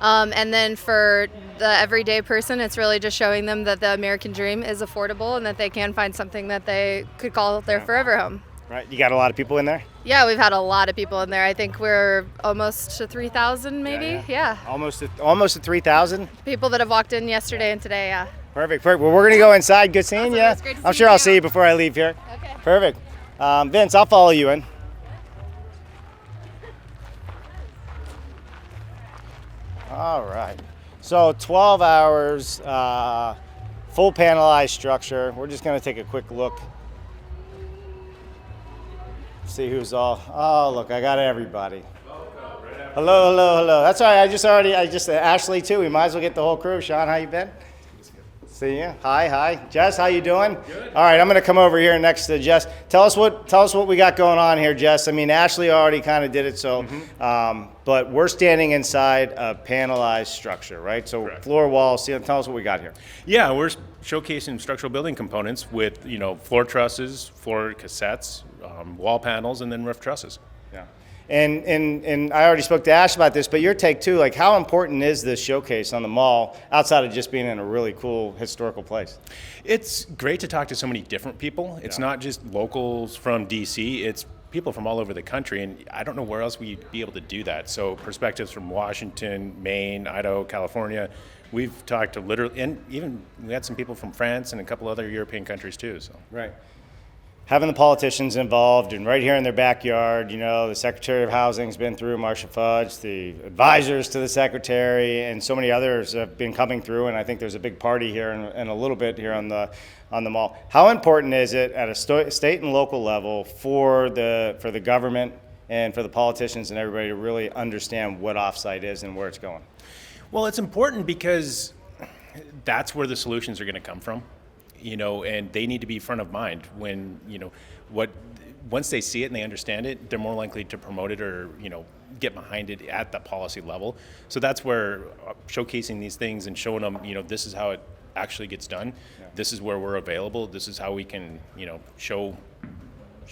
[SPEAKER 11] And then for the everyday person, it's really just showing them that the American dream is affordable and that they can find something that they could call their forever home.
[SPEAKER 1] Right, you got a lot of people in there?
[SPEAKER 11] Yeah, we've had a lot of people in there. I think we're almost to 3,000 maybe. Yeah.
[SPEAKER 1] Almost at 3,000?
[SPEAKER 11] People that have walked in yesterday and today, yeah.
[SPEAKER 1] Perfect. Well, we're going to go inside. Good seeing
[SPEAKER 11] Awesome.
[SPEAKER 1] you.
[SPEAKER 11] It's great to
[SPEAKER 1] I'm
[SPEAKER 11] see
[SPEAKER 1] sure
[SPEAKER 11] you
[SPEAKER 1] I'll
[SPEAKER 11] too.
[SPEAKER 1] see you before I leave here.
[SPEAKER 11] Okay.
[SPEAKER 1] Perfect. Vince, I'll follow you in. All right. So 12 hours, full panelized structure. We're just going to take a quick look. See who's all. Oh, look, I got everybody. Hello. That's all right. I just Ashley too. We might as well get the whole crew. Sean, how you been? See you. Hi. Jess, how you doing? Good. All right, I'm going to come over here next to Jess. Tell us what we got going on here, Jess. I mean, Ashley already kind of did it, so but we're standing inside a panelized structure, right? So
[SPEAKER 12] Correct.
[SPEAKER 1] Floor, wall, ceiling. Tell us what we got here.
[SPEAKER 12] Yeah, we're showcasing structural building components with, floor trusses, floor cassettes, wall panels, and then roof trusses.
[SPEAKER 1] Yeah. And I already spoke to Ash about this, but your take too, like how important is this showcase on the mall outside of just being in a really cool historical place?
[SPEAKER 12] It's great to talk to so many different people. It's not just locals from DC, it's people from all over the country, and I don't know where else we'd be able to do that. So perspectives from Washington, Maine, Idaho, California. We've talked to literally, and even we had some people from France and a couple other European countries too. So.
[SPEAKER 1] Right. Having the politicians involved and right here in their backyard, the Secretary of Housing's been through, Marcia Fudge, the advisors to the Secretary, and so many others have been coming through, and I think there's a big party here and a little bit here on the mall. How important is it at a state and local level for the government and for the politicians and everybody to really understand what offsite is and where it's going?
[SPEAKER 12] Well, it's important because that's where the solutions are going to come from. And they need to be front of mind when, once they see it and they understand it, they're more likely to promote it or, get behind it at the policy level. So that's where showcasing these things and showing them, this is how it actually gets done. Yeah. This is where we're available. This is how we can, show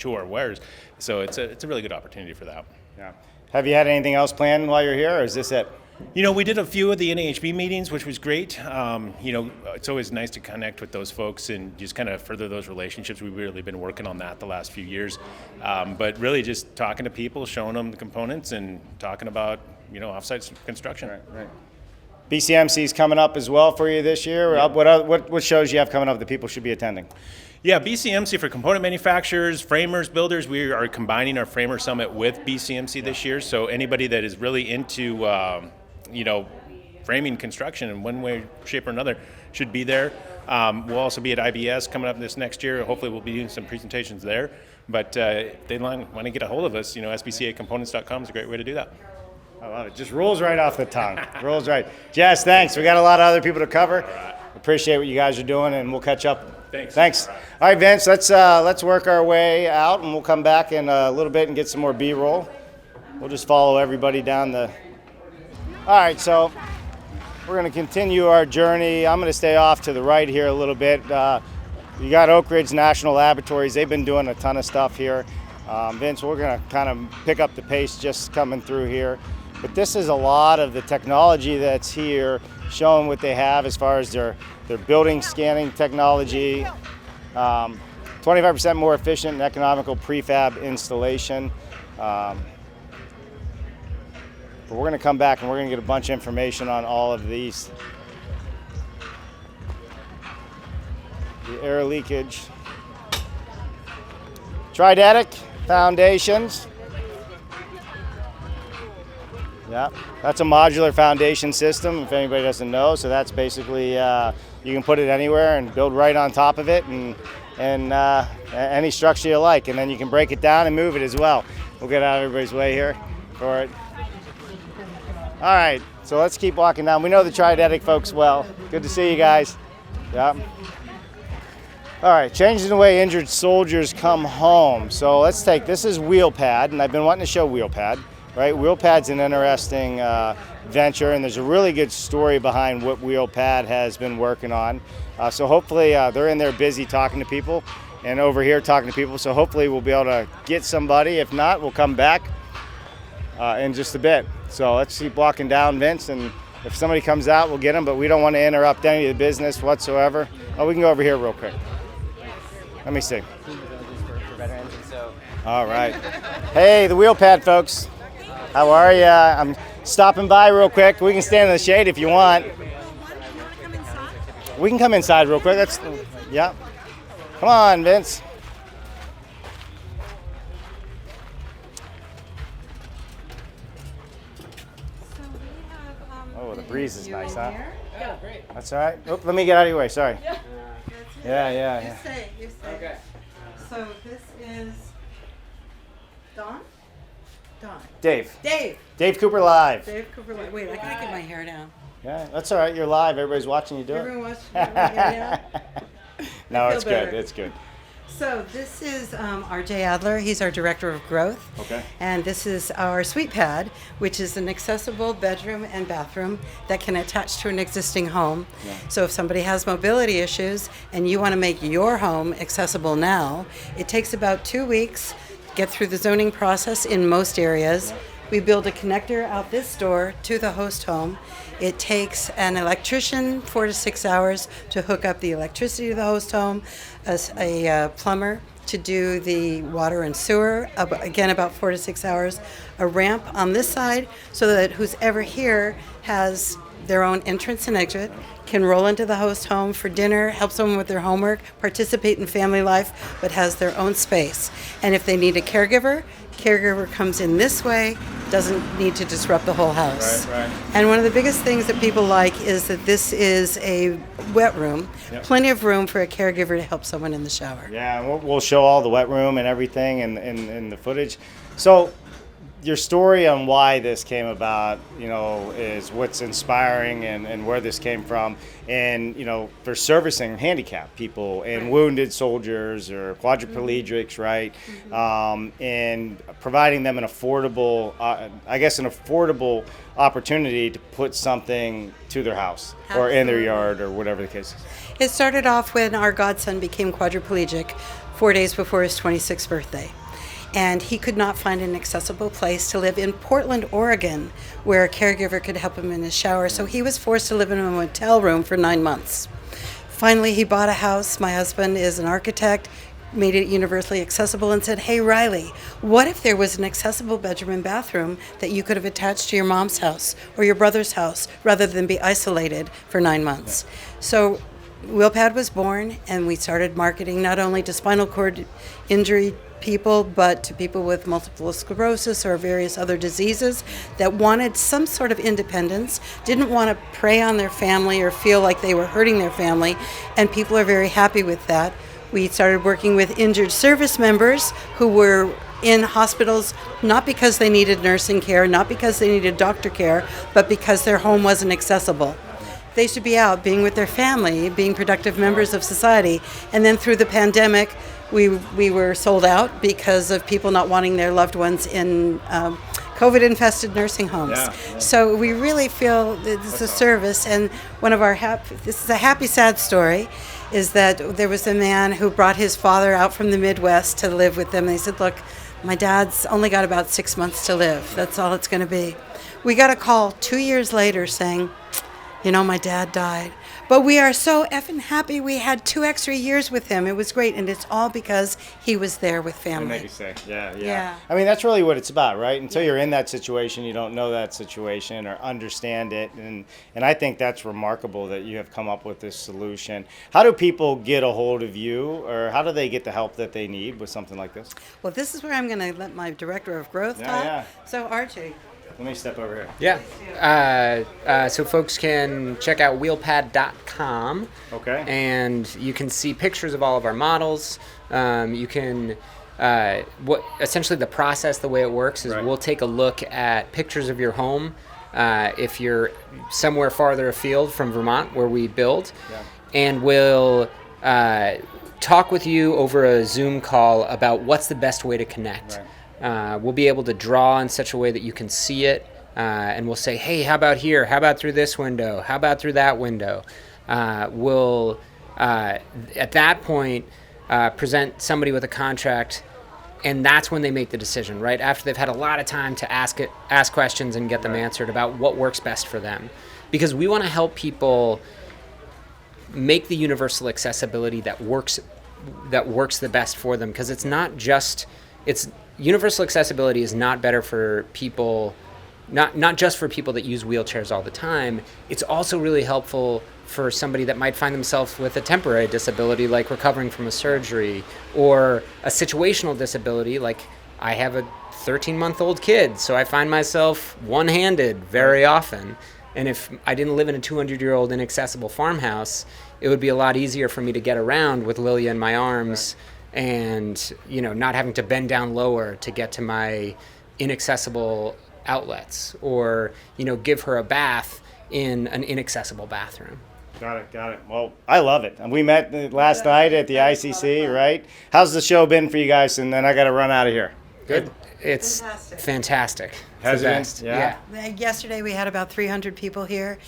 [SPEAKER 12] our wares. So it's a really good opportunity for that.
[SPEAKER 1] Yeah. Have you had anything else planned while you're here, or is this it?
[SPEAKER 12] We did a few of the NAHB meetings, which was great. It's always nice to connect with those folks and just kind of further those relationships. We've really been working on that the last few years. But really just talking to people, showing them the components and talking about, offsite construction.
[SPEAKER 1] Right. BCMC is coming up as well for you this year. Yeah. What shows you have coming up that people should be attending?
[SPEAKER 12] Yeah, BCMC for component manufacturers, framers, builders. We are combining our Framer Summit with BCMC this year. So anybody that is really into framing construction in one way, shape, or another should be there. We'll also be at IBS coming up this next year. Hopefully we'll be doing some presentations there. But if they want to get a hold of us, sbcacomponents.com is a great way to do that.
[SPEAKER 1] I love it. Just rolls right off the tongue. Rolls right. Jess, thanks. We got a lot of other people to cover. Appreciate what you guys are doing, and we'll catch up.
[SPEAKER 12] Thanks.
[SPEAKER 1] All right, Vince, let's work our way out, and we'll come back in a little bit and get some more B-roll. We'll just follow everybody down the... All right, so we're going to continue our journey. I'm going to stay off to the right here a little bit. You got Oak Ridge National Laboratories. They've been doing a ton of stuff here. Vince, we're going to kind of pick up the pace just coming through here. But this is a lot of the technology that's here, showing what they have as far as their building scanning technology, 25% more efficient and economical prefab installation. But we're going to come back and we're going to get a bunch of information on all of these. The air leakage. Tridetic foundations. Yeah, that's a modular foundation system, if anybody doesn't know. So that's basically, you can put it anywhere and build right on top of it and any structure you like. And then you can break it down and move it as well. We'll get out of everybody's way here for it. All right, so let's keep walking down. We know the Tridetic folks well. Good to see you guys. Yeah. All right, changing the way injured soldiers come home. So let's take, this is Wheelpad, and I've been wanting to show Wheelpad. Right, Wheelpad's an interesting venture, and there's a really good story behind what Wheelpad has been working on. So hopefully they're in there busy talking to people, and over here talking to people. So hopefully we'll be able to get somebody. If not, we'll come back in just a bit. So let's keep walking down, Vince, and if somebody comes out, we'll get them. But we don't want to interrupt any of the business whatsoever. Oh, we can go over here real quick. Let me see. All right. Hey, the Wheelpad folks. How are you? I'm stopping by real quick. We can stand in the shade if you want. We can come inside real quick. Yeah. Come on, Vince. Oh, the breeze is nice, huh?
[SPEAKER 13] Yeah, great.
[SPEAKER 1] That's all right. Oh, let me get out of your way. Sorry. Yeah.
[SPEAKER 13] You say. Okay. So this is Don?
[SPEAKER 1] Dave.
[SPEAKER 13] Dave.
[SPEAKER 1] Dave Cooper Live.
[SPEAKER 13] Dave Cooper Live. Wait, I gotta get my hair down.
[SPEAKER 1] Yeah, that's all right. You're live. Everybody's watching you do it.
[SPEAKER 13] Everyone watching. Yeah.
[SPEAKER 1] No,
[SPEAKER 13] I
[SPEAKER 1] it's
[SPEAKER 13] feel
[SPEAKER 1] good.
[SPEAKER 13] better.
[SPEAKER 1] It's good.
[SPEAKER 13] So this is R.J. Adler. He's our Director of Growth.
[SPEAKER 1] Okay.
[SPEAKER 13] And this is our Sweet Pad, which is an accessible bedroom and bathroom that can attach to an existing home.
[SPEAKER 1] Yeah.
[SPEAKER 13] So if somebody has mobility issues and you want to make your home accessible now, it takes about 2 weeks to get through the zoning process in most areas. We build a connector out this door to the host home. It takes an electrician 4 to 6 hours to hook up the electricity to the host home, a plumber to do the water and sewer, again about 4 to 6 hours, a ramp on this side so that who's ever here has their own entrance and exit, can roll into the host home for dinner, help someone with their homework, participate in family life, but has their own space. And if they need a caregiver comes in this way, doesn't need to disrupt the whole house.
[SPEAKER 1] Right.
[SPEAKER 13] And one of the biggest things that people like is that this is a wet room,
[SPEAKER 1] Yep.
[SPEAKER 13] plenty of room for a caregiver to help someone in the shower.
[SPEAKER 1] Yeah, and we'll show all the wet room and everything in the footage. So your story on why this came about, is what's inspiring and where this came from. And, for servicing handicapped people and wounded soldiers or quadriplegics, right? And providing them an affordable, opportunity to put something to their house or in their yard or whatever the case is.
[SPEAKER 13] It started off when our godson became quadriplegic 4 days before his 26th birthday. And he could not find an accessible place to live in Portland, Oregon, where a caregiver could help him in his shower. So he was forced to live in a motel room for 9 months. Finally, he bought a house. My husband is an architect, made it universally accessible and said, "Hey, Riley, what if there was an accessible bedroom and bathroom that you could have attached to your mom's house or your brother's house rather than be isolated for 9 months?" So WheelPad was born, and we started marketing not only to spinal cord injury people, but to people with multiple sclerosis or various other diseases that wanted some sort of independence, didn't want to prey on their family or feel like they were hurting their family, and people are very happy with that. We started working with injured service members who were in hospitals not because they needed nursing care, not because they needed doctor care, but because their home wasn't accessible. They should be out being with their family, being productive members of society. And then through the pandemic, we were sold out because of people not wanting their loved ones in COVID-infested nursing homes.
[SPEAKER 1] Yeah.
[SPEAKER 13] So we really feel that this is a service. And one of our this is a happy, sad story, is that there was a man who brought his father out from the Midwest to live with them. And he said, "Look, my dad's only got about 6 months to live. That's all it's going to be." We got a call 2 years later saying, "My dad died." But we are so effing happy we had 2 extra years with him. It was great, and it's all because he was there with
[SPEAKER 1] And
[SPEAKER 13] family.
[SPEAKER 1] make you say, yeah.
[SPEAKER 13] Yeah.
[SPEAKER 1] I mean, that's really what it's about, right? Until you're in that situation, you don't know that situation or understand it. And I think that's remarkable that you have come up with this solution. How do people get a hold of you, or how do they get the help that they need with something like this?
[SPEAKER 13] Well, this is where I'm going to let my Director of Growth talk.
[SPEAKER 1] Yeah.
[SPEAKER 13] So, Archie.
[SPEAKER 1] Let me step over here.
[SPEAKER 14] Yeah. So folks can check out wheelpad.com.
[SPEAKER 1] Okay.
[SPEAKER 14] And you can see pictures of all of our models. You can, essentially the process, the way it works is we'll take a look at pictures of your home if you're somewhere farther afield from Vermont where we build.
[SPEAKER 1] Yeah.
[SPEAKER 14] And we'll talk with you over a Zoom call about what's the best way to connect.
[SPEAKER 1] Right.
[SPEAKER 14] We'll be able to draw in such a way that you can see it, and we'll say, "Hey, how about here? How about through this window? How about through that window?" We'll, at that point, present somebody with a contract, and that's when they make the decision, right? After they've had a lot of time to ask questions and get them answered about what works best for them. Because we want to help people make the universal accessibility that works the best for them, because universal accessibility is not better for people, not just for people that use wheelchairs all the time. It's also really helpful for somebody that might find themselves with a temporary disability, like recovering from a surgery, or a situational disability, like I have a 13-month-old kid, so I find myself one-handed very often. And if I didn't live in a 200-year-old inaccessible farmhouse, it would be a lot easier for me to get around with Lilia in my arms. Right. And not having to bend down lower to get to my inaccessible outlets, or give her a bath in an inaccessible bathroom.
[SPEAKER 1] Got it. Well, I love it. We met last night at the ICC, right? How's the show been for you guys? And then I got to run out of here. Good.
[SPEAKER 14] It's fantastic.
[SPEAKER 1] Has
[SPEAKER 14] the
[SPEAKER 1] it been?
[SPEAKER 14] best.
[SPEAKER 1] Yeah.
[SPEAKER 13] Yesterday we had about 300 people here,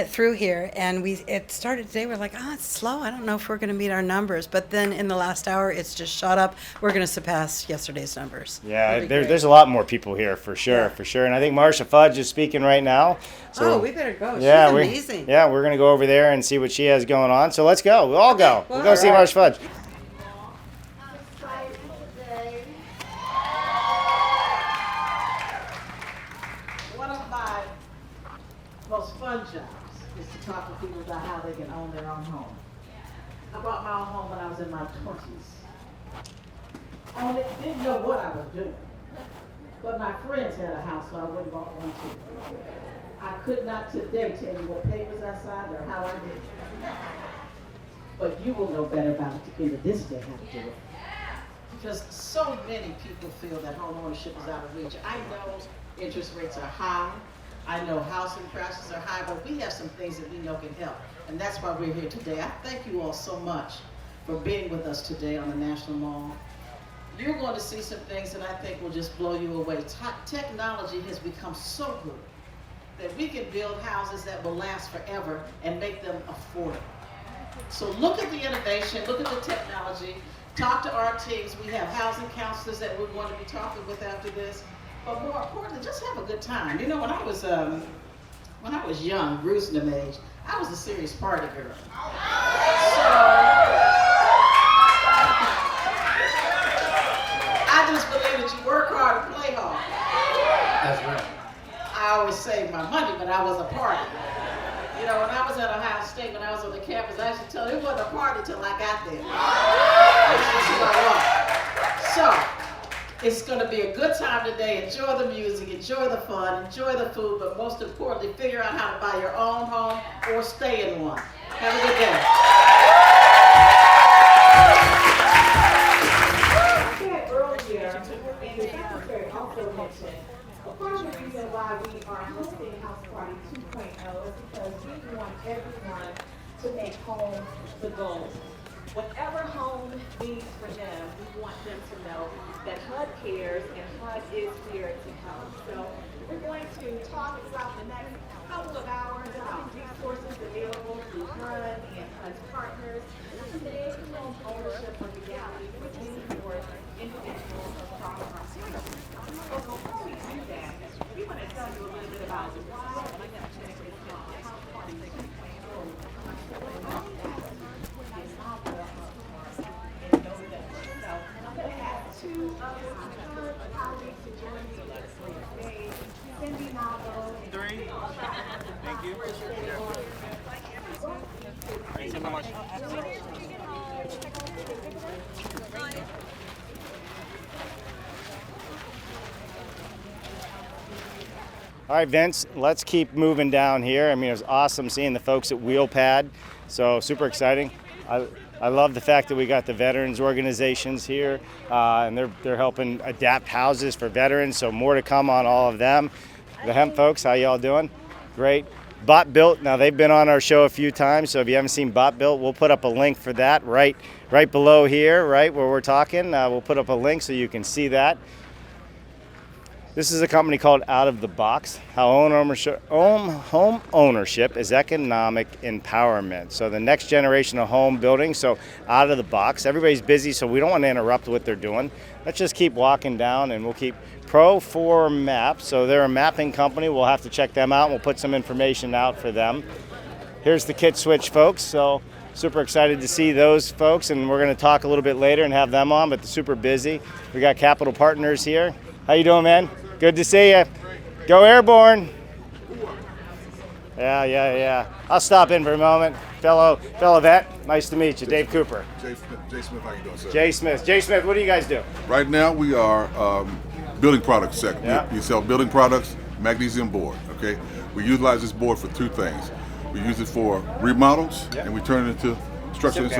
[SPEAKER 13] through here, and it started today. We're like, it's slow. I don't know if we're going to meet our numbers, but then in the last hour, it's just shot up. We're going to surpass yesterday's numbers.
[SPEAKER 1] Yeah, there's a lot more people here for sure. And I think Marsha Fudge is speaking right now. So,
[SPEAKER 13] we better go.
[SPEAKER 1] Yeah,
[SPEAKER 13] She's amazing.
[SPEAKER 1] We're going to go over there and see what she has going on. So let's go. We'll all go. We'll go see Marsha Fudge.
[SPEAKER 15] Most fun jobs is to talk to people about how they can own their own home. I bought my own home when I was in my 20s. I didn't know what I was doing, but my friends had a house, so I went and bought one too. I could not today tell you what papers I signed or how I did it. But you will know better about it at the end of this day how to do it. Because so many people feel that home ownership is out of reach. I know interest rates are high. I know housing prices are high, but we have some things that we know can help. And that's why we're here today. I thank you all so much for being with us today on the National Mall. You're going to see some things that I think will just blow you away. Technology has become so good that we can build houses that will last forever and make them affordable. So look at the innovation, look at the technology, talk to our teams. We have housing counselors that we're going to be talking with after this. But more importantly, just have a good time. You know, when I was young, Gruesome age, I was a serious party girl. So I just believe that you work hard and play hard.
[SPEAKER 14] That's right.
[SPEAKER 15] I always saved my money, but I was a party. You know, when I was at Ohio State, when I was on the campus, I used to tell you it wasn't a party till I got there. That's who I was. So. It's going to be a good time today. Enjoy the music, enjoy the fun, enjoy the food, but most importantly, figure out how to buy your own home or stay in one. Have a good day. I said earlier, and the secretary also mentioned, part of the reason why we are hosting House Party 2.0 is because we want everyone to make home the goal. Whatever home needs for them, we want them to know that HUD cares and HUD is here to help. So we're going to talk about the next couple of hours about resources available through HUD and HUD's partners to make home ownership a reality for individuals across our state. So before we do that, we want to tell you a little bit about why we have connected House Party 2.0. Two other colleagues to join me on stage, Cindy Malvo.
[SPEAKER 16] Thank you. Thank you so much.
[SPEAKER 1] All right, Vince, let's keep moving down here. I mean, it was awesome seeing the folks at WheelPad. So super exciting. I love the fact that we got the veterans organizations here, and they're helping adapt houses for veterans. So more to come on all of them. The Hemp folks, how y'all doing? Great. Bot Built. Now they've been on our show a few times. So if you haven't seen Bot Built, we'll put up a link for that right below here, right where we're talking. We'll put up a link so you can see that. This is a company called Out of the Box, how home ownership is economic empowerment. So the next generation of home building, so out of the box. Everybody's busy, so we don't want to interrupt what they're doing. Let's just keep walking down, and we'll keep Pro4 Map. So they're a mapping company. We'll have to check them out. We'll put some information out for them. Here's the Kit Switch folks. So super excited to see those folks, and we're going to talk a little bit later and have them on, but they're super busy. We got Capital Partners here. How you doing, man? Good to see you. Go Airborne. Yeah. I'll stop in for a moment. Fellow vet, nice to meet you. Dave Cooper.
[SPEAKER 17] Jay Smith, how you doing, sir?
[SPEAKER 1] Jay Smith, what do you guys do?
[SPEAKER 17] Right now, we are building products sector.
[SPEAKER 1] Yeah.
[SPEAKER 17] We sell building products, magnesium board, okay? We utilize this board for two things. We use it for remodels, and we turn it into structurally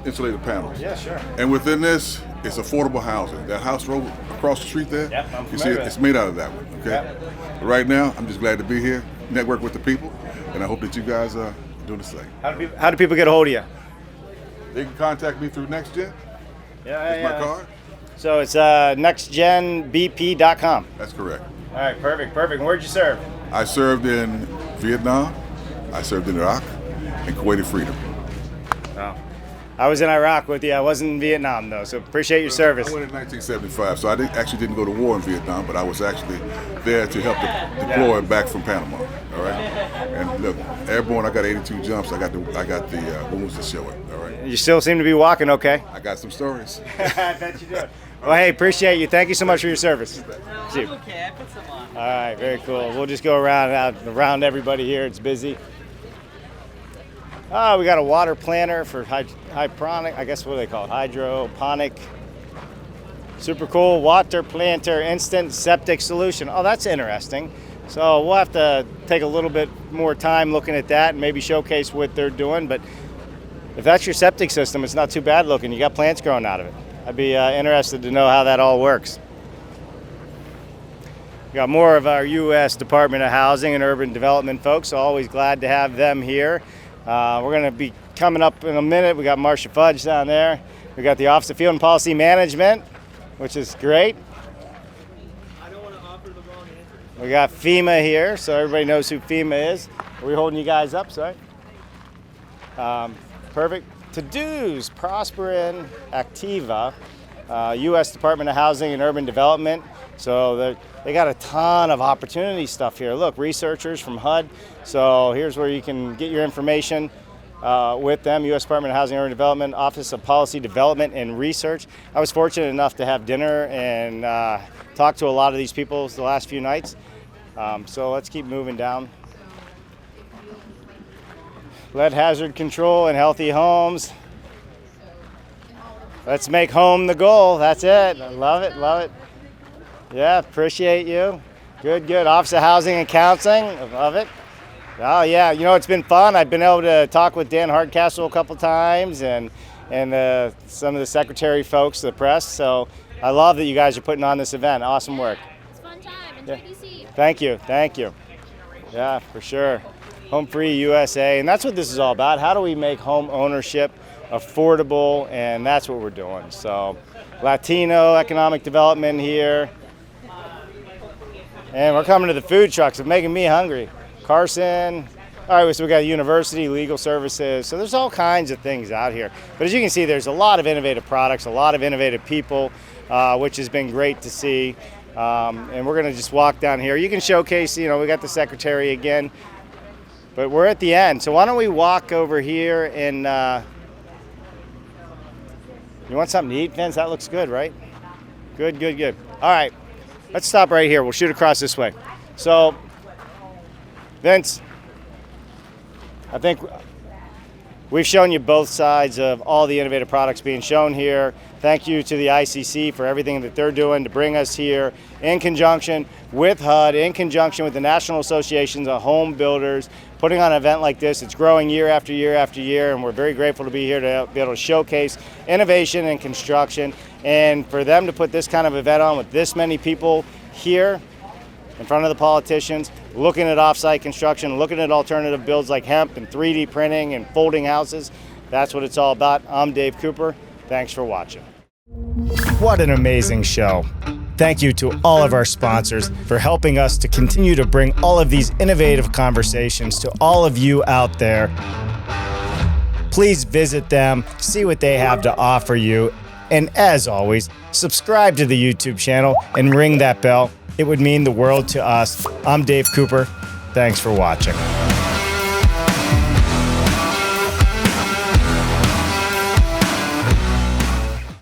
[SPEAKER 17] insulated panels.
[SPEAKER 1] Yeah, sure.
[SPEAKER 17] And within this, it's affordable housing. That house road across the street there,
[SPEAKER 1] I'm
[SPEAKER 17] you see it, it's made out of that one, okay?
[SPEAKER 1] Yep.
[SPEAKER 17] But right now, I'm just glad to be here. network with the people, and I hope that you guys do the same.
[SPEAKER 1] How do people get a hold of you?
[SPEAKER 17] They can contact me through NextGen. That's my card.
[SPEAKER 1] So it's nextgenbp.com.
[SPEAKER 17] That's correct.
[SPEAKER 1] All right, perfect. And where'd you serve?
[SPEAKER 17] I served in Vietnam, I served in Iraq, and Kuwaiti Freedom.
[SPEAKER 1] Oh. I was in Iraq with you. I wasn't in Vietnam, though, so appreciate your service.
[SPEAKER 17] I went in 1975, so I actually didn't go to war in Vietnam, but I was actually there to help deploy back from Panama. All right, and look, airborne, I got 82 jumps. I got the wounds to show it. All right.
[SPEAKER 1] You still seem to be walking okay.
[SPEAKER 17] I got some stories.
[SPEAKER 1] I bet you do. Well, hey, appreciate you. Thank you so much for your service. See you.
[SPEAKER 16] Okay, I put some on.
[SPEAKER 1] All right, very cool. We'll just go around everybody here. It's busy. We got a water planter for hydroponic. I guess what do they call it? Hydroponic. Super cool water planter instant septic solution. Oh, that's interesting. So we'll have to take a little bit more time looking at that and maybe showcase what they're doing. But if that's your septic system, it's not too bad looking. You got plants growing out of it. I'd be interested to know how that all works. We got more of our U.S. Department of Housing and Urban Development folks. So always glad to have them here. We're going to be coming up in a minute. We got Marcia Fudge down there. We got the Office of Field and Policy Management, which is great. We got FEMA here, so everybody knows who FEMA is. Are we holding you guys up? Sorry. Perfect. To-dos, Prosperin, Activa, U.S. Department of Housing and Urban Development. So they got a ton of opportunity stuff here. Look, researchers from HUD. So here's where you can get your information with them. U.S. Department of Housing and Urban Development, Office of Policy Development and Research. I was fortunate enough to have dinner and talk to a lot of these people the last few nights. So let's keep moving down. Lead hazard control and healthy homes. Let's make home the goal. That's it. I love it. Yeah, appreciate you. Good. Office of Housing and Counseling. I love it. Oh, yeah. You know, it's been fun. I've been able to talk with Dan Hardcastle a couple times and some of the secretary folks, the press. So I love that you guys are putting on this event. Awesome work.
[SPEAKER 2] It's a fun time. Enjoy DC.
[SPEAKER 1] Thank you. Yeah, for sure. Home Free USA, and that's what this is all about. How do we make home ownership affordable? And that's what we're doing. So Latino economic development here. And we're coming to the food trucks. It's making me hungry. Carson. All right, so we got university, legal services. So there's all kinds of things out here. But as you can see, there's a lot of innovative products, a lot of innovative people, which has been great to see. And we're going to just walk down here. You can showcase, we got the secretary again. But we're at the end, so why don't we walk over here and you want something to eat, Vince? That looks good, right? Good. All right, let's stop right here. We'll shoot across this way. So, Vince, I think we've shown you both sides of all the innovative products being shown here. Thank you to the ICC for everything that they're doing to bring us here in conjunction with HUD, in conjunction with the National Associations of Home Builders, putting on an event like this. It's growing year after year after year, and we're very grateful to be here to be able to showcase innovation in construction. And for them to put this kind of event on with this many people here in front of the politicians, looking at off-site construction, looking at alternative builds like hemp and 3D printing and folding houses, that's what it's all about. I'm Dave Cooper. Thanks for watching. What an amazing show. Thank you to all of our sponsors for helping us to continue to bring all of these innovative conversations to all of you out there. Please visit them, see what they have to offer you, and as always, subscribe to the YouTube channel and ring that bell. It would mean the world to us. I'm Dave Cooper. Thanks for watching.